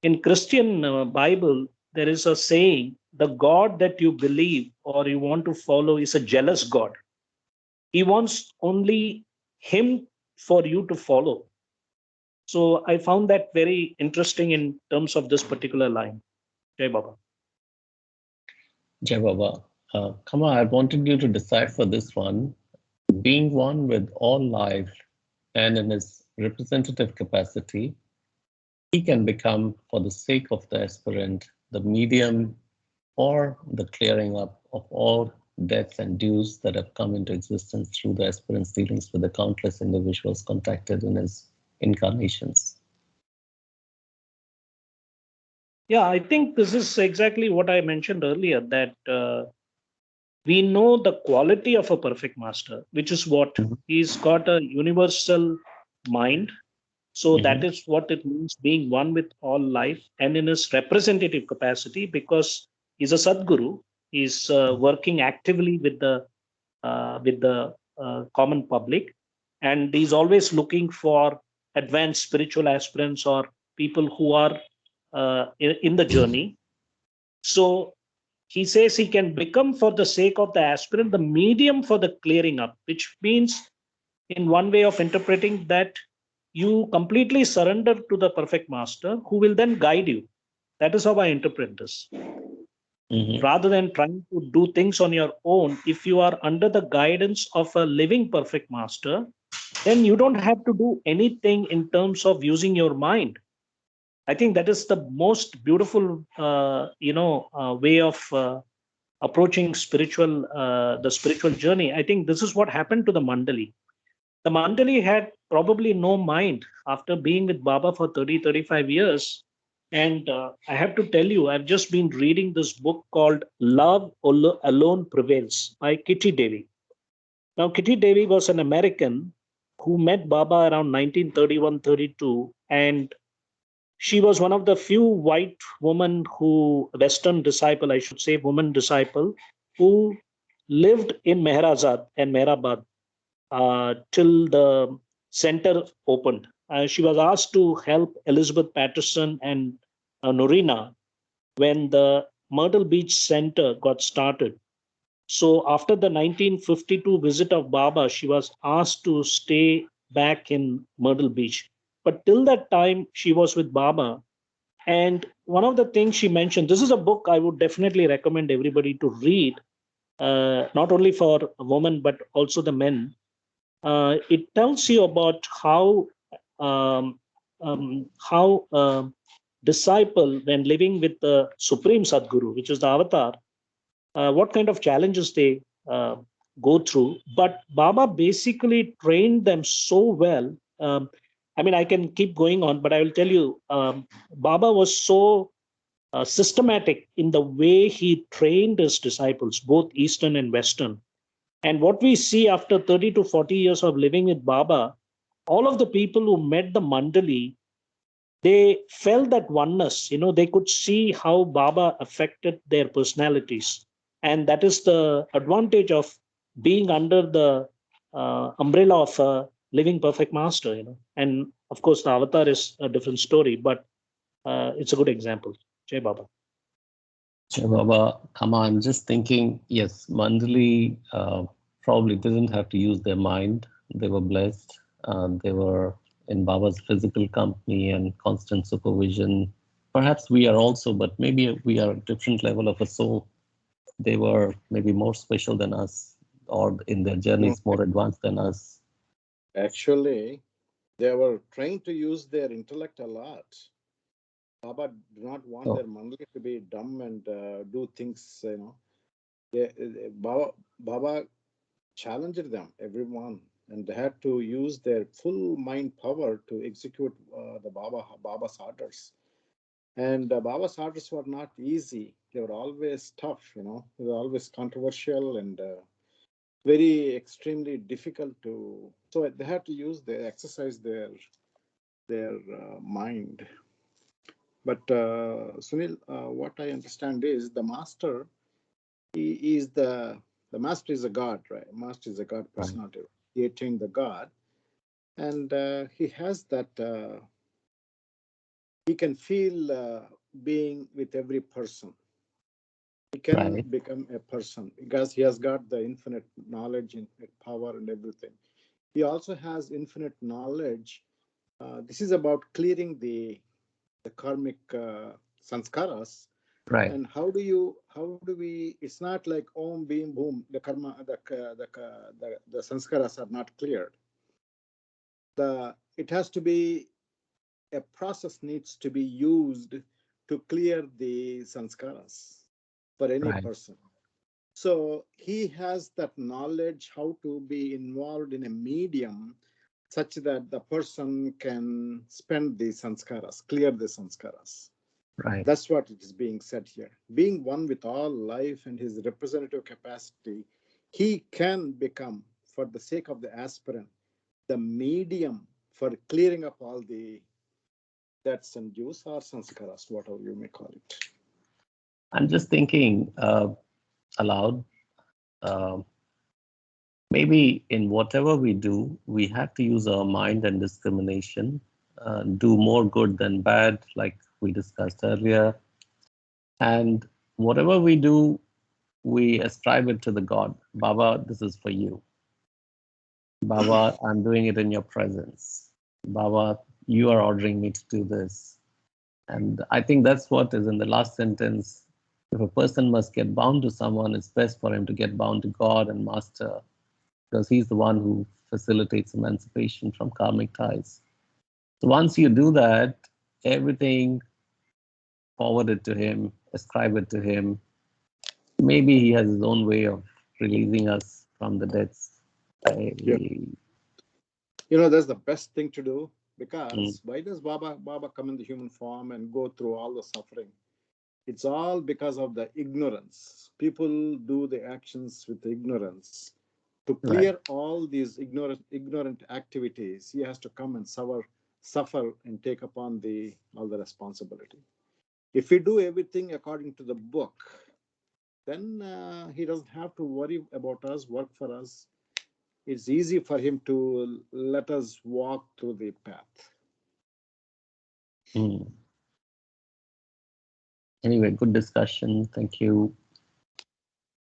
D: in Christian Bible, there is a saying, the God that you believe or you want to follow is a jealous God. He wants only him for you to follow. So I found that very interesting in terms of this particular line. Jai Baba.
A: Jai Baba. Kama, I wanted you to decipher this one. Being one with all life and in his representative capacity, he can become, for the sake of the aspirant, the medium or the clearing up of all debts and dues that have come into existence through the aspirant's dealings with the countless individuals contacted in his incarnations.
D: Yeah, I think this is exactly what I mentioned earlier, that we know the quality of a perfect master, which is what he's got a universal mind. So that is what it means being one with all life and in his representative capacity, because he's a Sadguru. He's working actively with the common public, and he's always looking for advanced spiritual aspirants or people who are in the journey. So he says he can become, for the sake of the aspirant, the medium for the clearing up, which means, in one way of interpreting, that you completely surrender to the perfect master who will then guide you. That is how I interpret this. Rather than trying to do things on your own, if you are under the guidance of a living perfect master, then you don't have to do anything in terms of using your mind. I think that is the most beautiful, way of approaching the spiritual journey. I think this is what happened to the Mandali. The Mandali had probably no mind after being with Baba for 35 years. And I have to tell you, I've just been reading this book called Love Alone Prevails by Kitty Devi. Now, Kitty Devi was an American who met Baba around 1931-32, and she was one of the few white women Western disciple, I should say, woman disciple, who lived in Meherazad and Mehrabad till the center opened. She was asked to help Elizabeth Patterson and Norina when the Myrtle Beach Center got started. So after the 1952 visit of Baba, she was asked to stay back in Myrtle Beach. But till that time, she was with Baba. And one of the things she mentioned, this is a book I would definitely recommend everybody to read, not only for women, but also the men. It tells you about um, how disciple, when living with the Supreme Sadguru, which is the avatar, what kind of challenges they go through. But Baba basically trained them so well. I mean, I can keep going on, but I will tell you, Baba was so systematic in the way he trained his disciples, both Eastern and Western. And what we see after 30 to 40 years of living with Baba, all of the people who met the Mandali, they felt that oneness. They could see how Baba affected their personalities. And that is the advantage of being under the umbrella of a living perfect master. And of course, the avatar is a different story, but it's a good example. Jai Baba.
A: Jai Baba, come on, I'm just thinking, yes, Mandali probably didn't have to use their mind. They were blessed. They were in Baba's physical company and constant supervision. Perhaps we are also, but maybe we are a different level of a soul. They were maybe more special than us, or in their journeys more advanced than us.
E: Actually, they were trained to use their intellect a lot. Baba do not want their Mandali to be dumb and do things, Baba challenged them, everyone, and they had to use their full mind power to execute the Baba's orders. And Baba's orders were not easy. They were always tough, They were always controversial and very extremely difficult to. So they have to use exercise their mind. But Sunil, what I understand is the master. He is the master is a god, right? Master is a god personality. He attained the god, and he has that. He can feel being with every person. He can
A: Right.
E: become a person because he has got the infinite knowledge, infinite power, and everything. He also has infinite knowledge. This is about clearing the karmic sanskaras.
A: Right.
E: And how do we? It's not like om beam boom. The karma, the sanskaras are not cleared. It has to be a process needs to be used to clear the sanskaras for any
A: Right.
E: person. So he has that knowledge how to be involved in a medium such that the person can spend the sanskaras, clear the sanskaras.
A: Right.
E: That's what it is being said here. Being one with all life and his representative capacity, he can become, for the sake of the aspirant, the medium for clearing up all the debts and dues or sanskaras, whatever you may call it.
A: I'm just thinking aloud. Uh, Maybe in whatever we do, we have to use our mind and discrimination, do more good than bad, like we discussed earlier. And whatever we do, we ascribe it to the God. Baba, this is for you. Baba, I'm doing it in your presence. Baba, you are ordering me to do this. And I think that's what is in the last sentence. If a person must get bound to someone, it's best for him to get bound to God and Master, because he's the one who facilitates emancipation from karmic ties. So once you do that, everything forward it to him, ascribe it to him. Maybe he has his own way of releasing us from the debts.
E: Yeah. That's the best thing to do, because why does Baba come in the human form and go through all the suffering? It's all because of the ignorance. People do the actions with ignorance. To
A: Right.
E: clear all these ignorant activities, he has to come and suffer and take upon all the responsibility. If we do everything according to the book, then he doesn't have to worry about us, work for us. It's easy for him to let us walk through the path.
A: Anyway, good discussion. Thank you.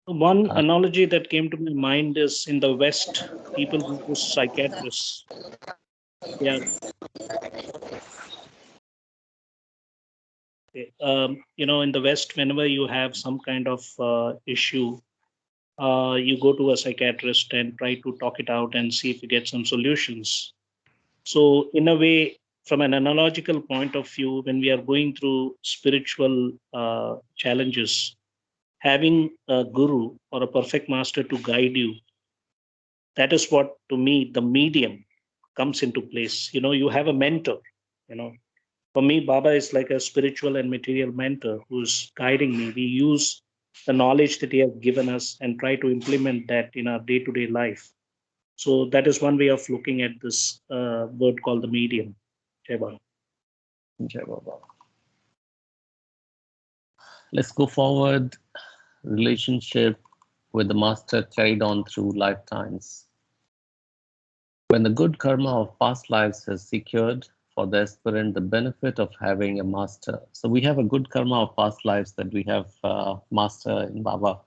D: One analogy that came to my mind is in the West, people go to psychiatrists. Yeah. In the West, whenever you have some kind of issue, you go to a psychiatrist and try to talk it out and see if you get some solutions. So, in a way, from an analogical point of view, when we are going through spiritual challenges, having a guru or a perfect master to guide you, that is what, to me, the medium comes into place. You have a mentor. For me, Baba is like a spiritual and material mentor who's guiding me. We use the knowledge that he has given us and try to implement that in our day-to-day life. So that is one way of looking at this word called the medium. Jai Baba.
A: Jai Baba. Let's go forward. Relationship with the master carried on through lifetimes. When the good karma of past lives has secured for the aspirant the benefit of having a master. So we have a good karma of past lives that we have master in Baba.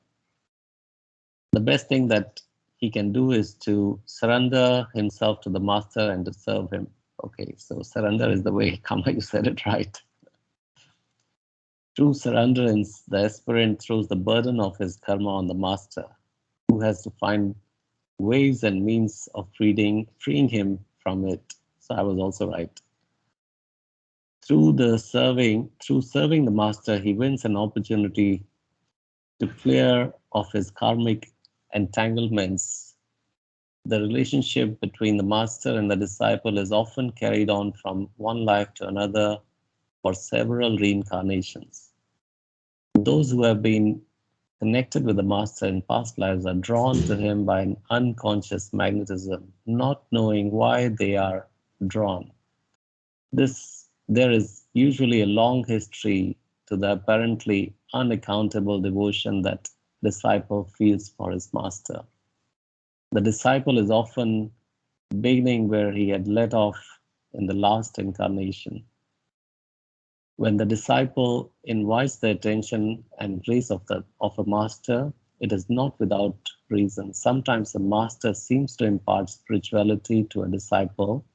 A: The best thing that he can do is to surrender himself to the master and to serve him. Okay, so surrender is the way, Kama, you said it right. True surrenderance, the aspirant throws the burden of his karma on the master, who has to find ways and means of freeing him from it. So I was also right. Through serving the master, he wins an opportunity to clear of his karmic entanglements. The relationship between the master and the disciple is often carried on from one life to another for several reincarnations. Those who have been connected with the master in past lives are drawn to him by an unconscious magnetism, not knowing why they are drawn. There is usually a long history to the apparently unaccountable devotion that disciple feels for his master. The disciple is often beginning where he had let off in the last incarnation. When the disciple invites the attention and grace of a master, it is not without reason. Sometimes the master seems to impart spirituality to a disciple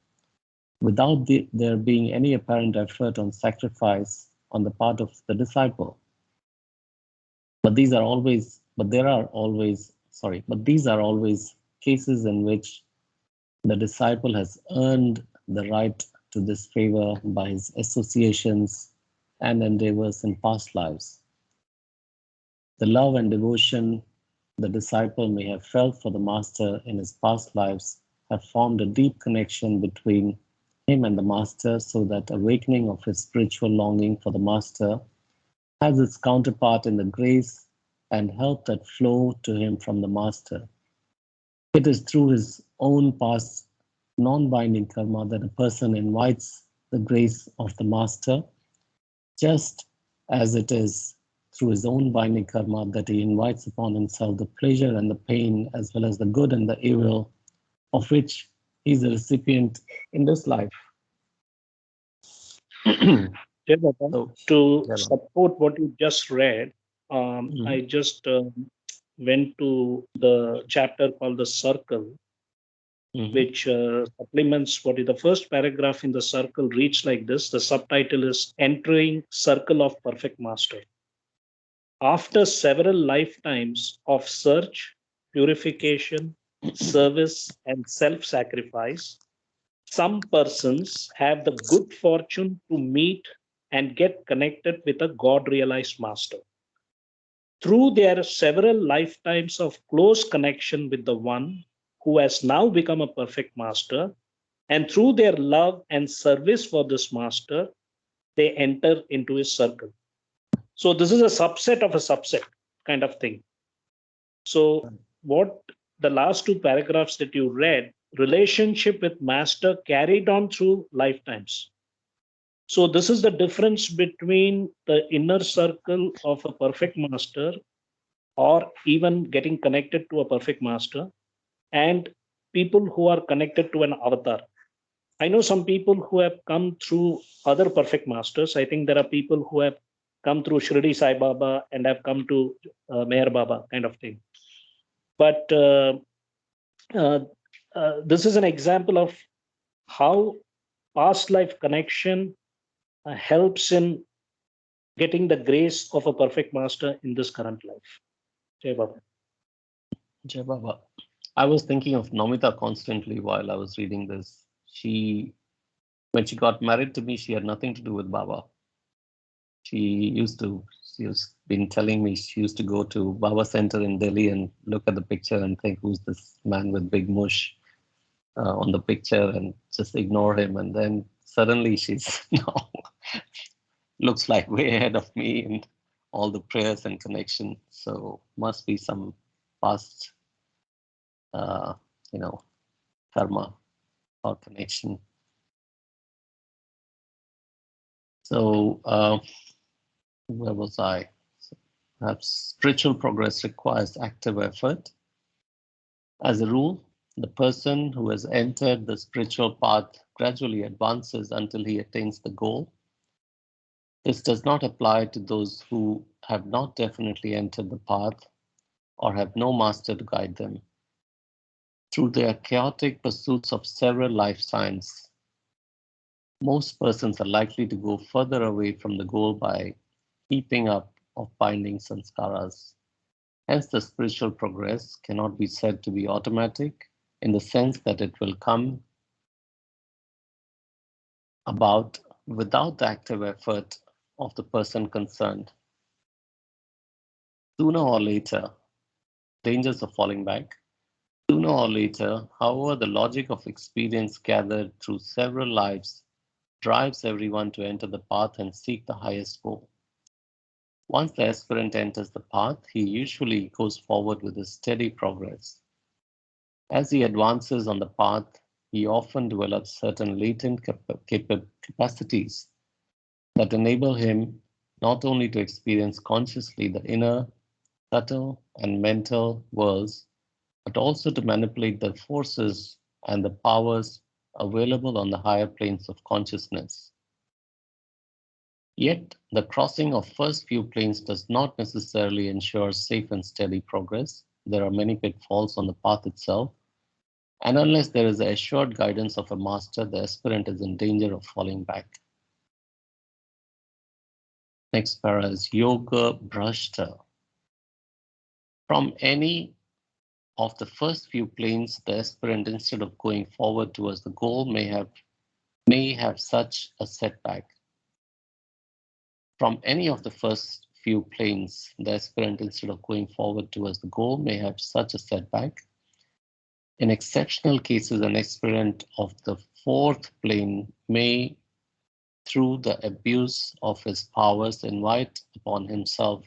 A: without there being any apparent effort on sacrifice on the part of the disciple. But these are always cases in which the disciple has earned the right to this favor by his associations and endeavors in past lives. The love and devotion the disciple may have felt for the master in his past lives have formed a deep connection between him and the master, so that awakening of his spiritual longing for the master has its counterpart in the grace and help that flow to him from the master. It is through his own past non-binding karma that a person invites the grace of the master, just as it is through his own binding karma that he invites upon himself the pleasure and the pain, as well as the good and the evil, of which he is a recipient in this life.
D: To support what you just read, I just went to the chapter called The Circle, which supplements what is the first paragraph in the circle reads like this. The subtitle is Entering Circle of Perfect Master. After several lifetimes of search, purification, service, and self-sacrifice, some persons have the good fortune to meet and get connected with a God-realized master. Through their several lifetimes of close connection with the one who has now become a perfect master, and through their love and service for this master, they enter into his circle. So this is a subset of a subset kind of thing. So what the last two paragraphs that you read, relationship with master carried on through lifetimes. So this is the difference between the inner circle of a perfect master, or even getting connected to a perfect master, and people who are connected to an avatar. I know some people who have come through other perfect masters. I think there are people who have come through Shirdi Sai Baba and have come to Meher Baba kind of thing. But this is an example of how past life connection helps in getting the grace of a perfect master in this current life. Jai Baba.
A: Jai Baba. I was thinking of Nomita constantly while I was reading this. When she got married to me, she had nothing to do with Baba. She's been telling me she used to go to Baba Center in Delhi and look at the picture and think, who's this man with big mush on the picture, and just ignore him. And then suddenly she's now looks like way ahead of me in all the prayers and connection. So must be some past, karma or connection. So where was I? Perhaps spiritual progress requires active effort. As a rule, the person who has entered the spiritual path gradually advances until he attains the goal. This does not apply to those who have not definitely entered the path or have no master to guide them. Through their chaotic pursuits of several lifetimes, most persons are likely to go further away from the goal by heaping up of binding sanskaras. Hence, the spiritual progress cannot be said to be automatic in the sense that it will come about without the active effort of the person concerned. Sooner or later, dangers of falling back. Sooner or later, however, the logic of experience gathered through several lives drives everyone to enter the path and seek the highest goal. Once the aspirant enters the path, he usually goes forward with a steady progress. As he advances on the path, he often develops certain latent capacities that enable him not only to experience consciously the inner, subtle, and mental worlds, but also to manipulate the forces and the powers available on the higher planes of consciousness. Yet, the crossing of first few planes does not necessarily ensure safe and steady progress. There are many pitfalls on the path itself, and unless there is the assured guidance of a master, the aspirant is in danger of falling back. Next para is Yoga Bhrashta. From any of the first few planes, the aspirant, instead of going forward towards the goal, may have such a setback. From any of the first few planes, the aspirant, instead of going forward towards the goal, may have such a setback. In exceptional cases, an aspirant of the fourth plane may, through the abuse of his powers, invite upon himself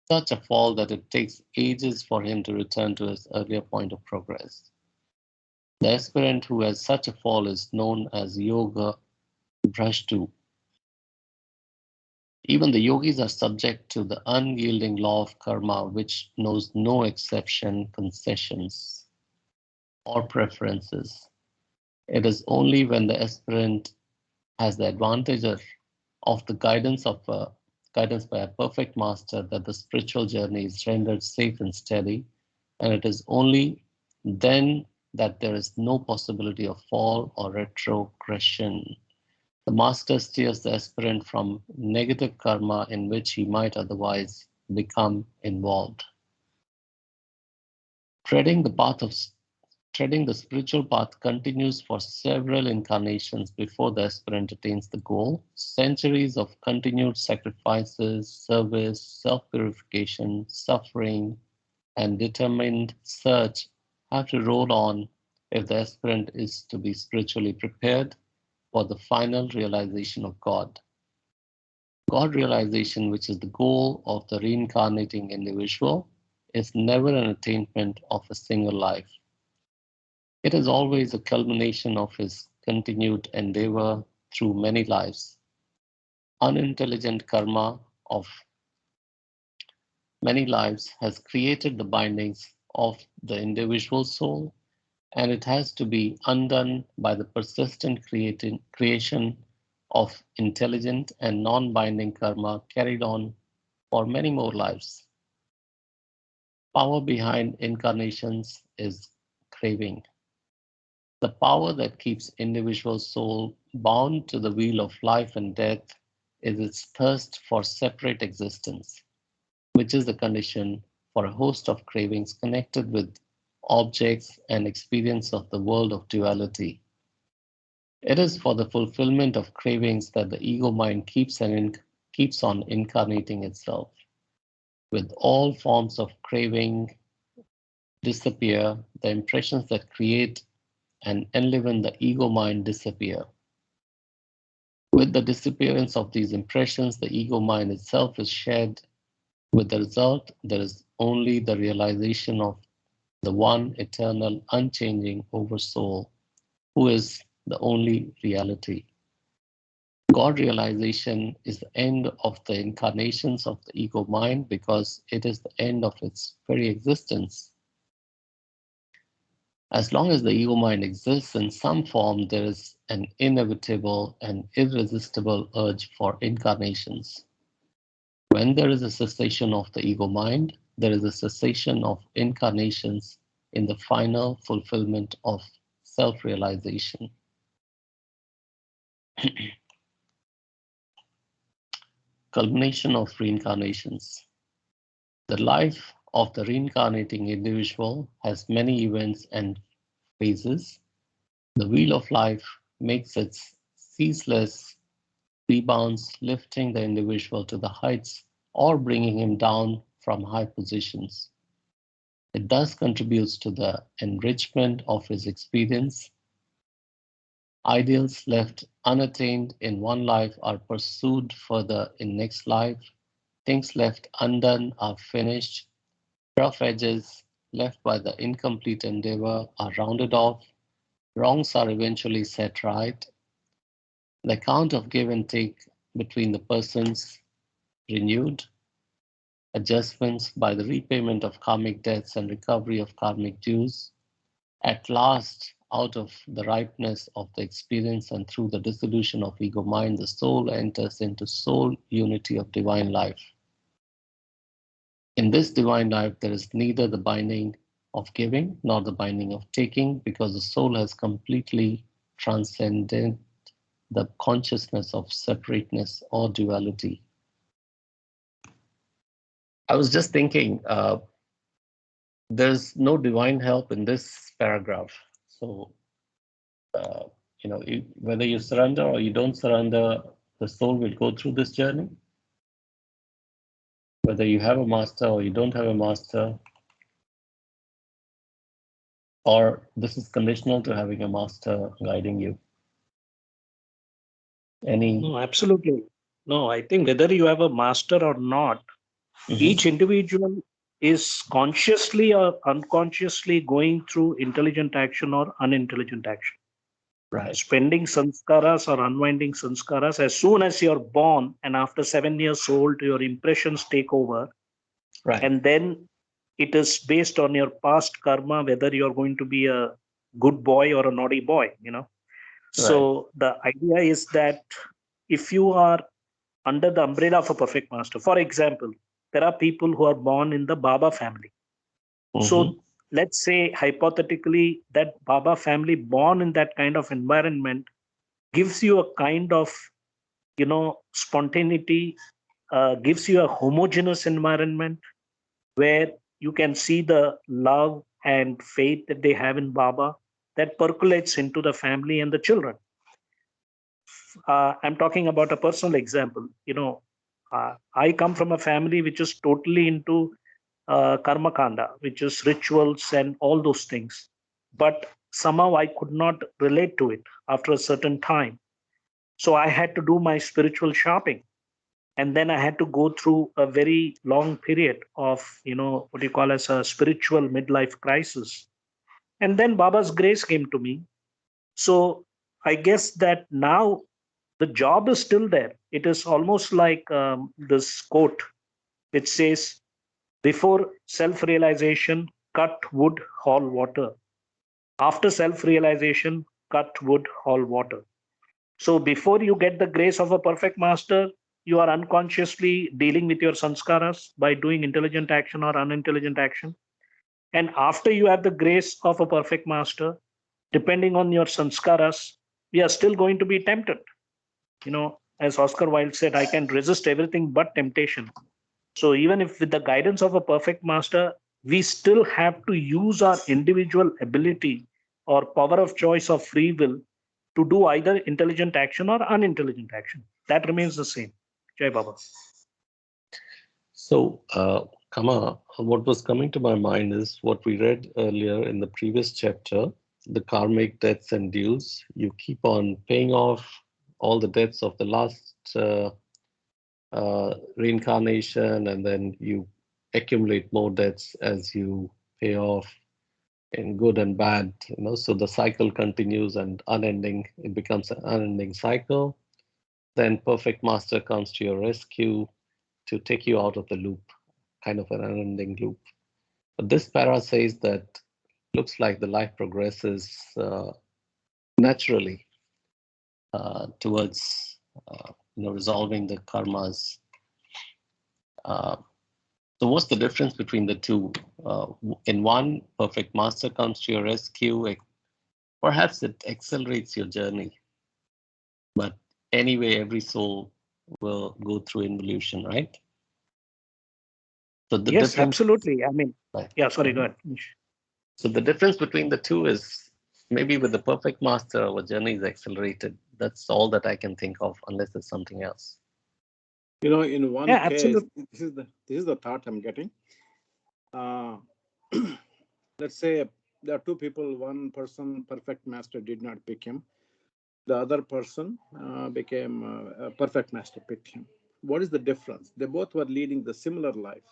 A: such a fall that it takes ages for him to return to his earlier point of progress. The aspirant who has such a fall is known as Yoga Bhrashtu. Even the yogis are subject to the unyielding law of karma, which knows no exception, concessions, or preferences. It is only when the aspirant has the advantage of the guidance by a perfect master that the spiritual journey is rendered safe and steady, and it is only then that there is no possibility of fall or retrogression. The master steers the aspirant from negative karma in which he might otherwise become involved. Treading the spiritual path continues for several incarnations before the aspirant attains the goal. Centuries of continued sacrifices, service, self-purification, suffering, and determined search have to roll on if the aspirant is to be spiritually prepared for the final realization of God. God realization, which is the goal of the reincarnating individual, is never an attainment of a single life. It is always a culmination of his continued endeavor through many lives. Unintelligent karma of many lives has created the bindings of the individual soul, and it has to be undone by the persistent creation of intelligent and non-binding karma carried on for many more lives. Power behind incarnations is craving. The power that keeps individual soul bound to the wheel of life and death is its thirst for separate existence, which is the condition for a host of cravings connected with objects and experience of the world of duality. It is for the fulfillment of cravings that the ego mind keeps on incarnating itself. With all forms of craving disappear, the impressions that create and enliven the ego mind disappear. With the disappearance of these impressions, the ego mind itself is shed. With the result, there is only the realization of the one eternal, unchanging Oversoul, who is the only reality. God realization is the end of the incarnations of the ego mind because it is the end of its very existence. As long as the ego mind exists in some form, there is an inevitable and irresistible urge for incarnations. When there is a cessation of the ego mind, there is a cessation of incarnations in the final fulfillment of self-realization. Culmination of reincarnations. The life of the reincarnating individual has many events and phases. The wheel of life makes its ceaseless rebounds, lifting the individual to the heights or bringing him down from high positions. It thus contributes to the enrichment of his experience. Ideals left unattained in one life are pursued further in next life. Things left undone are finished. Rough edges left by the incomplete endeavor are rounded off. Wrongs are eventually set right. The account of give and take between the persons renewed. Adjustments by the repayment of karmic debts and recovery of karmic dues. At last, out of the ripeness of the experience and through the dissolution of ego mind, the soul enters into soul unity of divine life. In this divine life, there is neither the binding of giving nor the binding of taking, because the soul has completely transcended the consciousness of separateness or duality. I was just thinking, there's no divine help in this paragraph. So, whether you surrender or you don't surrender, the soul will go through this journey. Whether you have a master or you don't have a master, or this is conditional to having a master guiding you.
D: No, absolutely. No, I think whether you have a master or not, each individual is consciously or unconsciously going through intelligent action or unintelligent action.
A: Right.
D: Spending sanskaras or unwinding sanskaras, as soon as you're born and after 7 years old, your impressions take over.
A: Right.
D: And then it is based on your past karma, whether you're going to be a good boy or a naughty boy, So the idea is that if you are under the umbrella of a perfect master, for example, there are people who are born in the Baba family. So let's say hypothetically that Baba family born in that kind of environment gives you a kind of, spontaneity, gives you a homogeneous environment where you can see the love and faith that they have in Baba that percolates into the family and the children. I'm talking about a personal example. I come from a family which is totally into karma kanda, which is rituals and all those things. But somehow I could not relate to it after a certain time. So I had to do my spiritual shopping. And then I had to go through a very long period of, what you call as a spiritual midlife crisis. And then Baba's grace came to me. So I guess that now the job is still there. It is almost like this quote which says, before self-realization, cut wood, haul water. After self-realization, cut wood, haul water. So before you get the grace of a perfect master, you are unconsciously dealing with your sanskaras by doing intelligent action or unintelligent action. And after you have the grace of a perfect master, depending on your sanskaras, we are still going to be tempted. As Oscar Wilde said, I can resist everything but temptation. So even if with the guidance of a perfect master, we still have to use our individual ability or power of choice of free will to do either intelligent action or unintelligent action. That remains the same. Jai Baba.
A: So, Kama, what was coming to my mind is what we read earlier in the previous chapter, the karmic debts and dues. You keep on paying off all the debts of the last reincarnation, and then you accumulate more debts as you pay off in good and bad, so the cycle continues and unending, it becomes an unending cycle. Then perfect master comes to your rescue to take you out of the loop, kind of an unending loop. But this para says that looks like the life progresses naturally towards resolving the karmas. So what's the difference between the two? In one, perfect master comes to your rescue. Perhaps it accelerates your journey. But anyway, every soul will go through involution, right? So the
D: Yes,
A: difference,
D: absolutely. I mean,
A: right.
D: Yeah, sorry, go ahead.
A: So the difference between the two is maybe with the perfect master, our journey is accelerated. That's all that I can think of, unless there's something else.
E: In one
D: Yeah,
E: case,
D: absolutely.
E: this is the thought I'm getting. Let's say there are two people. One person, perfect master, did not pick him. The other person became a perfect master, picked him. What is the difference? They both were leading the similar life.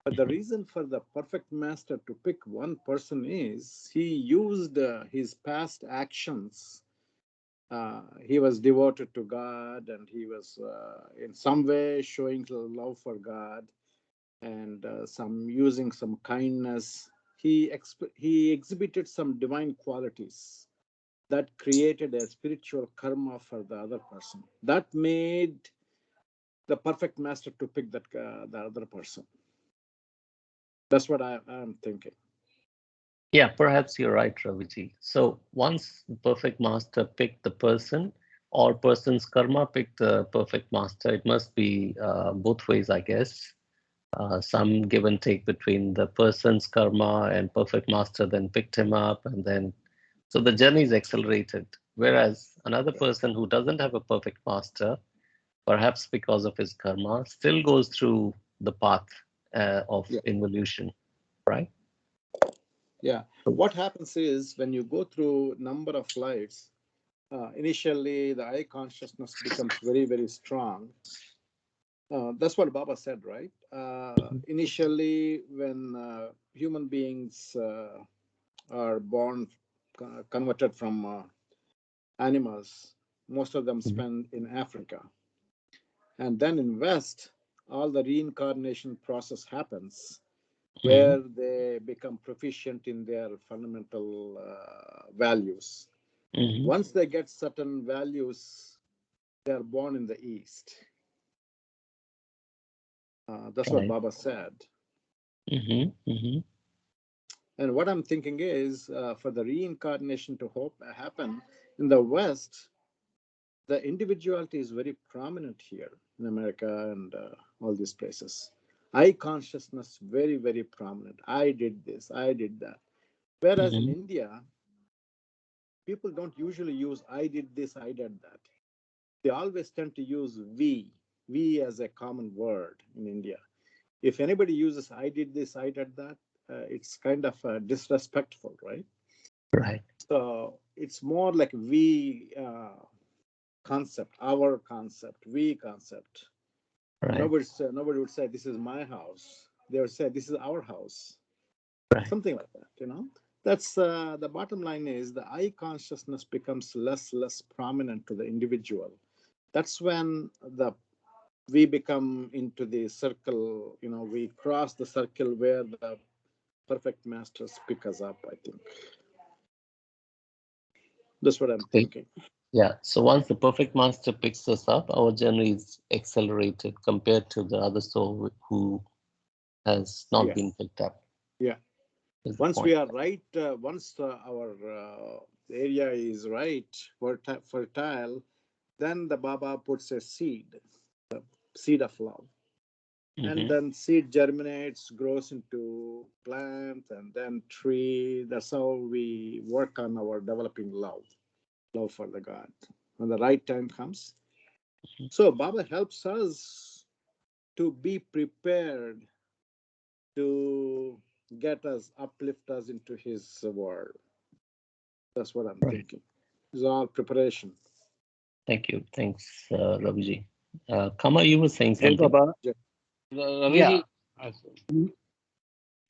E: But the reason for the perfect master to pick one person is he used his past actions. He was devoted to God, and he was in some way showing love for God, and some using some kindness. He exhibited some divine qualities that created a spiritual karma for the other person. That made the perfect master to pick that the other person. That's what I'm thinking.
A: Yeah, perhaps you're right, Raviji. So once the perfect master picked the person, or person's karma picked the perfect master, it must be both ways, I guess. Some give and take between the person's karma and perfect master then picked him up, and then so the journey is accelerated. Whereas another person who doesn't have a perfect master, perhaps because of his karma, still goes through the path of
E: Yeah.
A: involution, right?
E: Yeah. What happens is when you go through number of lives, initially the I consciousness becomes very, very strong. That's what Baba said, right? Initially, when human beings are born, converted from animals, most of them spend in Africa. And then in West, all the reincarnation process happens where they become proficient in their fundamental values. Once they get certain values, they are born in the East. That's what Baba said. And what I'm thinking is for the reincarnation to happen in the West, the individuality is very prominent here in America and all these places. I consciousness very, very prominent. I did this, I did that. Whereas in India, people don't usually use I did this, I did that. They always tend to use we as a common word in India. If anybody uses I did this, I did that, it's kind of disrespectful, right?
A: Right.
E: So it's more like we concept, our concept, we concept.
A: Right.
E: Nobody would say this is my house. They would say this is our house.
A: Right.
E: Something like that, That's the bottom line is the I consciousness becomes less prominent to the individual. That's when we become into the circle, we cross the circle where the perfect masters pick us up, I think. That's what I'm thinking.
A: Yeah. So once the perfect master picks us up, our journey is accelerated compared to the other soul who has not been picked up.
E: Yeah. Once we are right, once our area is right, fertile, then the Baba puts a seed, the seed of love. And then seed germinates, grows into plant, and then tree. That's how we work on our developing love for the God. When the right time comes. So Baba helps us to be prepared to uplift us into his world. That's what I'm thinking. It's all preparation.
A: Thank you. Thanks, Raviji. Kama, you were saying something.
D: Hey, Baba. Yeah.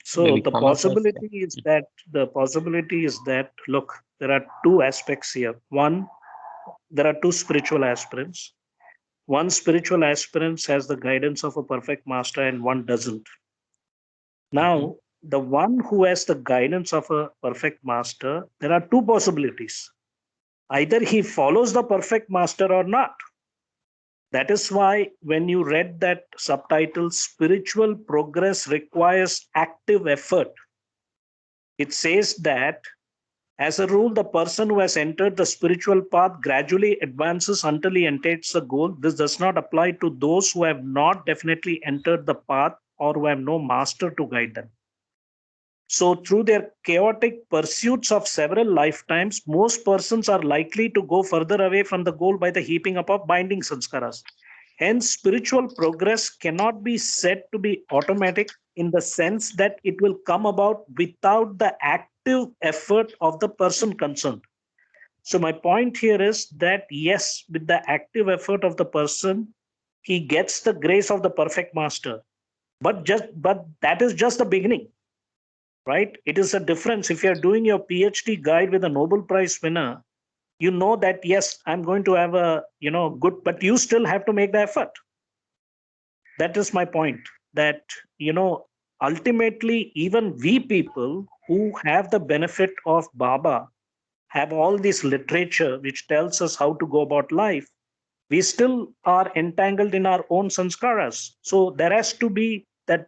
D: So
A: Maybe
D: the
A: Kama first.
D: possibility is that, look, there are two aspects here. One, there are two spiritual aspirants. One spiritual aspirant has the guidance of a perfect master and one doesn't. Now, the one who has the guidance of a perfect master, there are two possibilities. Either he follows the perfect master or not. That is why when you read that subtitle, Spiritual Progress Requires Active Effort, it says that as a rule, the person who has entered the spiritual path gradually advances until he enters the goal. This does not apply to those who have not definitely entered the path or who have no master to guide them. So through their chaotic pursuits of several lifetimes, most persons are likely to go further away from the goal by the heaping up of binding sanskaras. Hence, spiritual progress cannot be said to be automatic in the sense that it will come about without the active effort of the person concerned. So my point here is that yes, with the active effort of the person, he gets the grace of the perfect master. But that is just the beginning, right? It is a difference. If you're doing your PhD guide with a Nobel Prize winner, you know that, yes, I'm going to have a, good, but you still have to make the effort. That is my point, that, ultimately, even we people who have the benefit of Baba have all this literature which tells us how to go about life. We still are entangled in our own sanskaras. So there has to be that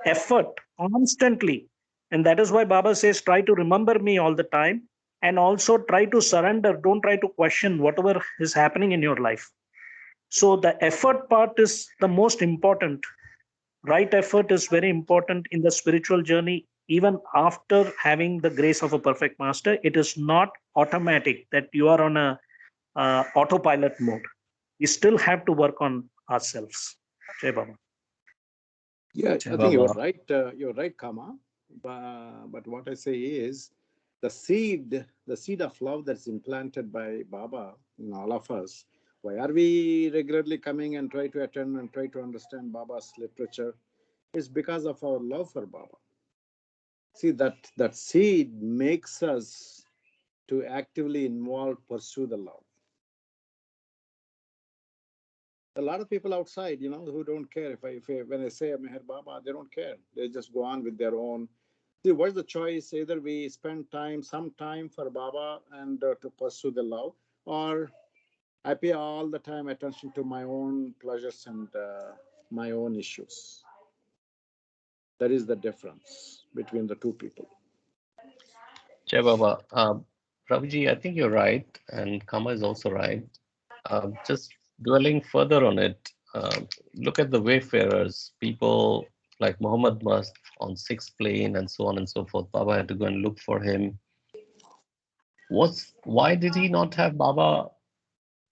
D: effort constantly. And that is why Baba says, try to remember me all the time, and also try to surrender. Don't try to question whatever is happening in your life. So the effort part is the most important. Right effort is very important in the spiritual journey. Even after having the grace of a perfect master, it is not automatic that you are on a autopilot mode. We still have to work on ourselves. Jai Baba.
E: Yeah,
A: Jai
E: I think you're
A: Baba.
E: right. You're right, Kama. But what I say is, the seed of love that's implanted by Baba in all of us. Why are we regularly coming and try to attend and try to understand Baba's literature? It's because of our love for Baba. See, that seed makes us to actively involve, pursue the love. A lot of people outside, who don't care. When I say Meher Baba, they don't care. They just go on with their own. See, what's the choice? Either we spend some time for Baba and to pursue the love, or I pay all the time attention to my own pleasures and my own issues. That is the difference between the two people.
A: Jai Baba. Prabhuji, I think you're right, and Kama is also right. Just dwelling further on it, look at the wayfarers, people like Muhammad Mast on sixth plane and so on and so forth. Baba had to go and look for him. Why did he not have Baba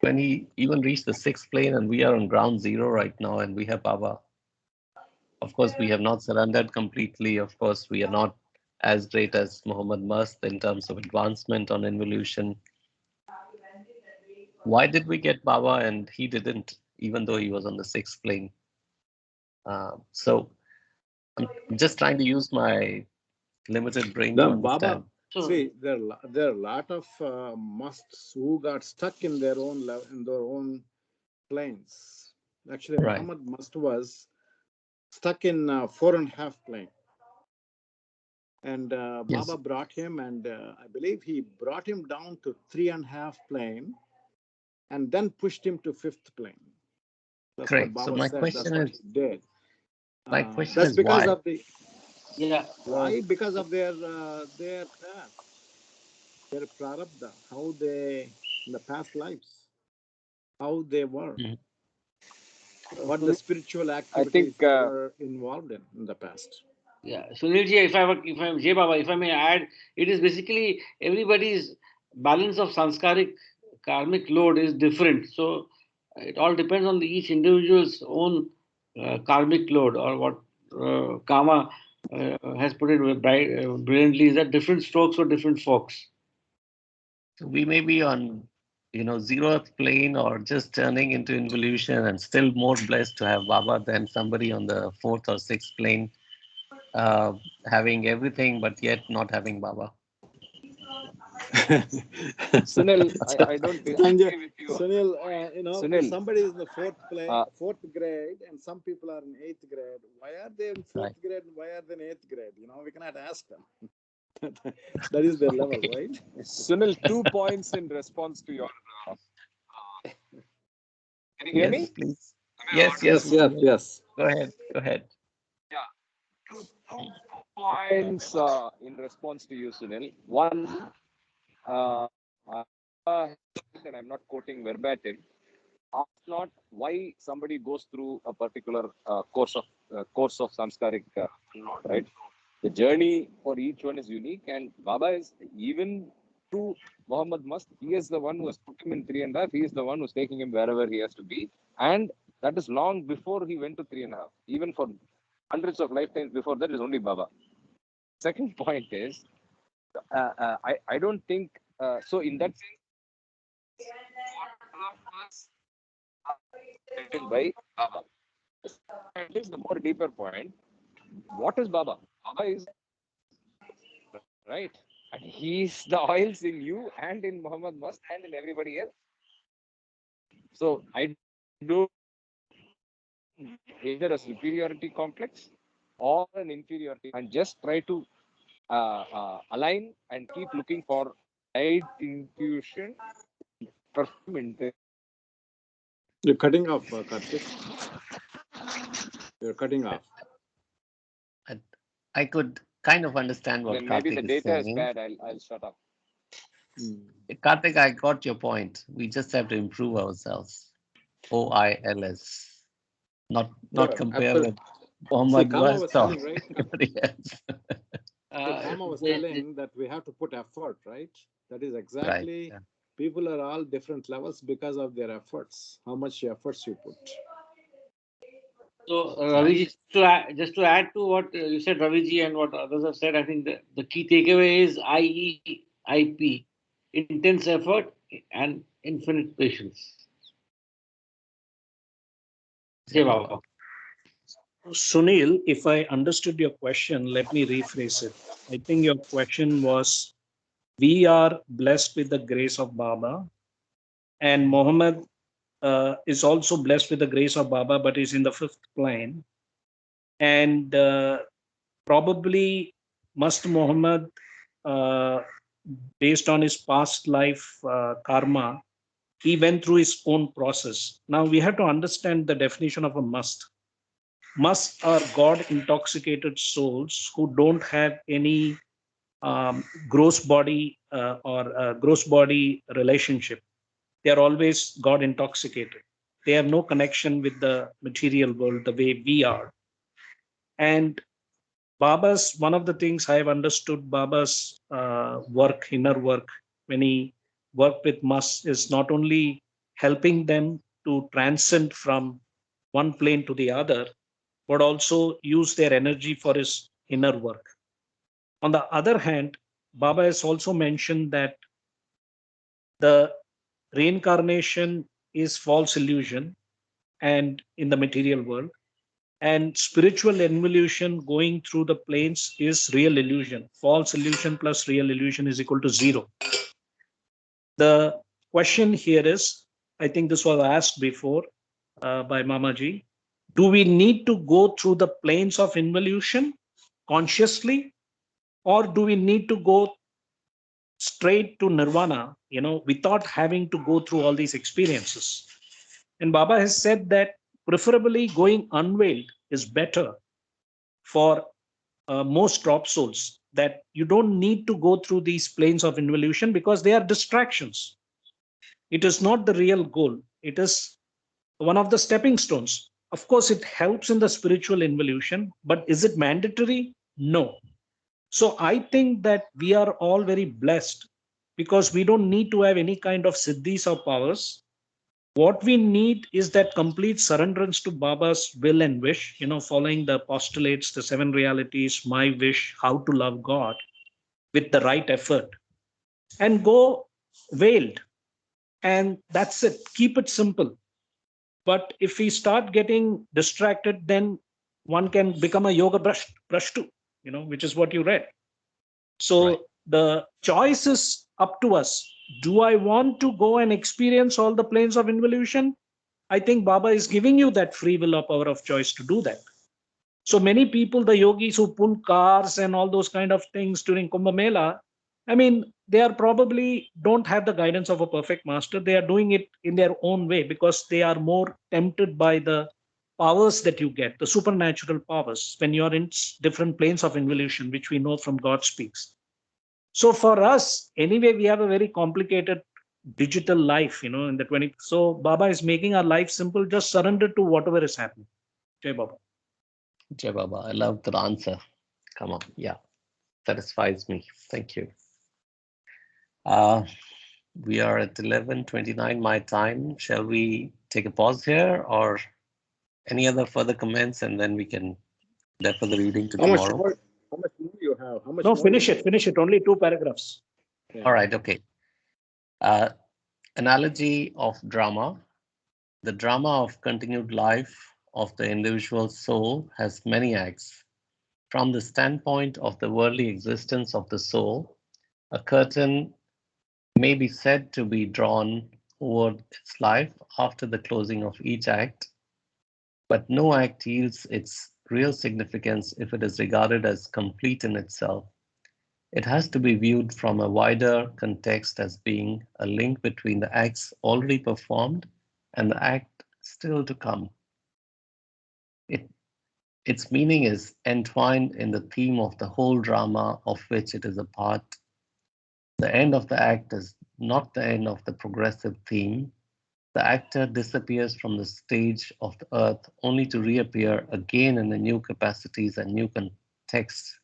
A: when he even reached the sixth plane, and we are on ground zero right now and we have Baba? Of course, we have not surrendered completely. Of course, we are not as great as Muhammad Mast in terms of advancement on involution. Why did we get Baba and he didn't, even though he was on the sixth plane? So I'm just trying to use my limited brain to
E: The Baba,
A: understand.
E: see, there are a lot of musts who got stuck in their own planes. Actually,
A: Right.
E: Muhammad Must was stuck in 4.5 plane. And
A: Yes.
E: Baba brought him, and I believe he brought him down to 3.5 plane, and then pushed him to 5th plane. That's what
A: Correct. So
E: Baba
A: my
E: said. That's
A: question
E: what
A: is,
E: he did.
A: my question
E: That's
A: is
E: because
A: why?
E: of the
B: Yeah.
E: why? Because of their path, their prarabdha, how they in the past lives, how they were,
A: Mhm.
E: what the spiritual
C: I
E: activities
C: think
E: they were involved in the past.
B: Yeah, Sunilji, Jay Baba, if I may add, it is basically everybody's balance of sanskaric karmic load is different. So it all depends on each individual's own karmic load, or what Kama has put it brilliantly, is that different strokes for different folks.
A: So we may be on, zeroth plane or just turning into involution and still more blessed to have Baba than somebody on the fourth or sixth plane, uh, having everything but yet not having Baba.
C: Sunil, I don't
E: Sanjay,
C: disagree with you.
E: Sunil, if
C: Sunil,
E: somebody is in the
C: uh,
E: fourth grade, and some people are in 8th grade, why are they in fourth
A: Right.
E: grade and why are they in 8th grade? We cannot ask them. That is their level,
A: Okay.
E: right?
C: Sunil, 2 points in response to your. Can you hear
A: Yes,
C: me?
A: please.
C: Am I
A: Yes,
C: audible?
A: yes.
E: Yes, yes, yes.
A: Go ahead. Go ahead.
C: Yeah, two points in response to you, Sunil. One, uh, and I'm not quoting verbatim. Ask not why somebody goes through a particular course of samskaric law, right? The journey for each one is unique, and Baba is even to Muhammad Mast. He is the one who has put him in 3.5. He is the one who's taking him wherever he has to be, and that is long before he went to 3.5. Even for hundreds of lifetimes before that is only Baba. Second point is, I don't think so. In that sense, all of us by Baba. And this is the more deeper point. What is Baba? Baba is right, and he's the oils in you and in Muhammad Must and in everybody else. So I do either a superiority complex or an inferiority, and just try to align and keep looking for right intuition, perform.
E: You're cutting off, Karthik. You're cutting off.
A: I could kind of understand what
C: Then maybe the
A: Karthik is
C: data is
A: saying.
C: bad. I'll shut up.
A: Karthik, I got your point. We just have to improve ourselves. OILS. Not compare
E: Absolutely.
A: with
E: See,
A: Muhammad
E: Kama was
A: West or
E: telling, right?
A: anybody else.
E: See, Kama was telling that we have to put effort, right? That is
A: Right.
E: exactly,
A: Yeah.
E: people are all different levels because of their efforts, how much efforts you put.
B: So, Ravi, just to add to what you said, Raviji, and what others have said, I think the key takeaway is IEIP, intense effort and infinite patience. Jai Baba.
D: Sunil, if I understood your question, let me rephrase it. I think your question was, we are blessed with the grace of Baba, and Muhammad is also blessed with the grace of Baba, but is in the fifth plane. And probably must Muhammad, uh, based on his past life karma, he went through his own process. Now we have to understand the definition of a must. Musts are God intoxicated souls who don't have any gross body or gross body relationship. They are always God intoxicated. They have no connection with the material world the way we are. And Baba's, one of the things I have understood Baba's work, inner work, when he worked with Mus, is not only helping them to transcend from one plane to the other, but also use their energy for his inner work. On the other hand, Baba has also mentioned that the reincarnation is false illusion and in the material world, and spiritual involution going through the planes is real illusion. False illusion plus real illusion is equal to zero. The question here is, I think this was asked before by Mamaji, do we need to go through the planes of involution consciously, or do we need to go straight to nirvana, without having to go through all these experiences? And Baba has said that preferably going unveiled is better for most drop souls, that you don't need to go through these planes of involution because they are distractions. It is not the real goal. It is one of the stepping stones. Of course, it helps in the spiritual involution, but is it mandatory? No. So I think that we are all very blessed because we don't need to have any kind of siddhis or powers. What we need is that complete surrenderance to Baba's will and wish, following the postulates, the seven realities, my wish, how to love God with the right effort, and go veiled. And that's it. Keep it simple. But if we start getting distracted, then one can become a yoga brush too, which is what you read. So
A: Right.
D: the choice is up to us. Do I want to go and experience all the planes of involution? I think Baba is giving you that free will or power of choice to do that. So many people, the yogis who pull cars and all those kind of things during Kumbh Mela, I mean, they are probably don't have the guidance of a perfect master. They are doing it in their own way because they are more tempted by the powers that you get, the supernatural powers, when you are in different planes of involution, which we know from God speaks. So for us, anyway, we have a very complicated digital life, in the 20. So Baba is making our life simple. Just surrender to whatever is happening. Jai Baba.
A: Jai Baba. I love the answer. Come on. Yeah. Satisfies me. Thank you. We are at 11:29 my time. Shall we take a pause here or any other further comments, and then we can defer the reading to
E: How much
A: tomorrow?
E: more? How much more you have? How much
D: No,
E: more you
D: finish
E: have?
D: it. Finish it. Only two paragraphs.
E: Yeah.
A: All right. Okay. Analogy of drama. The drama of continued life of the individual soul has many acts. From the standpoint of the worldly existence of the soul, a curtain may be said to be drawn over its life after the closing of each act, but no act yields its real significance if it is regarded as complete in itself. It has to be viewed from a wider context as being a link between the acts already performed and the act still to come. It, its meaning is entwined in the theme of the whole drama of which it is a part. The end of the act is not the end of the progressive theme. The actor disappears from the stage of the earth only to reappear again in the new capacities and new contexts.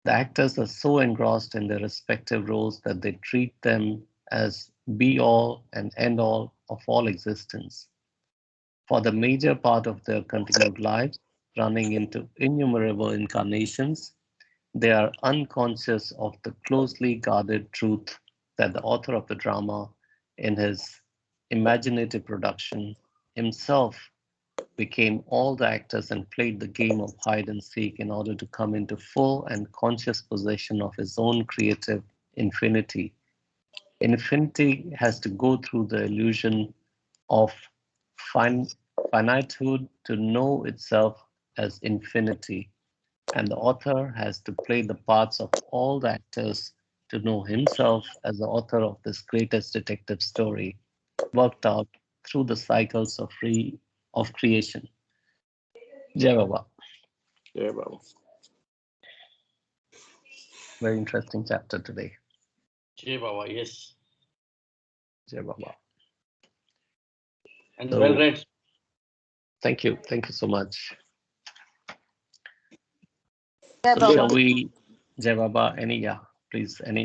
A: The actors are so engrossed in their respective roles that they treat them as be all and end all of all existence. For the major part of their continued lives, running into innumerable incarnations, they are unconscious of the closely guarded truth that the author of the drama, in his imaginative production, himself became all the actors and played the game of hide and seek in order to come into full and conscious possession of his own creative infinity. Infinity has to go through the illusion of finitude to know itself as infinity, and the author has to play the parts of all the actors to know himself as the author of this greatest detective story, worked out through the cycles of creation. Jai Baba.
E: Yeah, Baba.
A: Very interesting chapter today.
B: Jai Baba, yes.
A: Jai Baba.
B: And
A: So,
B: well read.
A: thank you. Thank you so much.
F: Jai
A: So,
F: Baba.
A: shall we, Jai Baba, any, yeah, please, any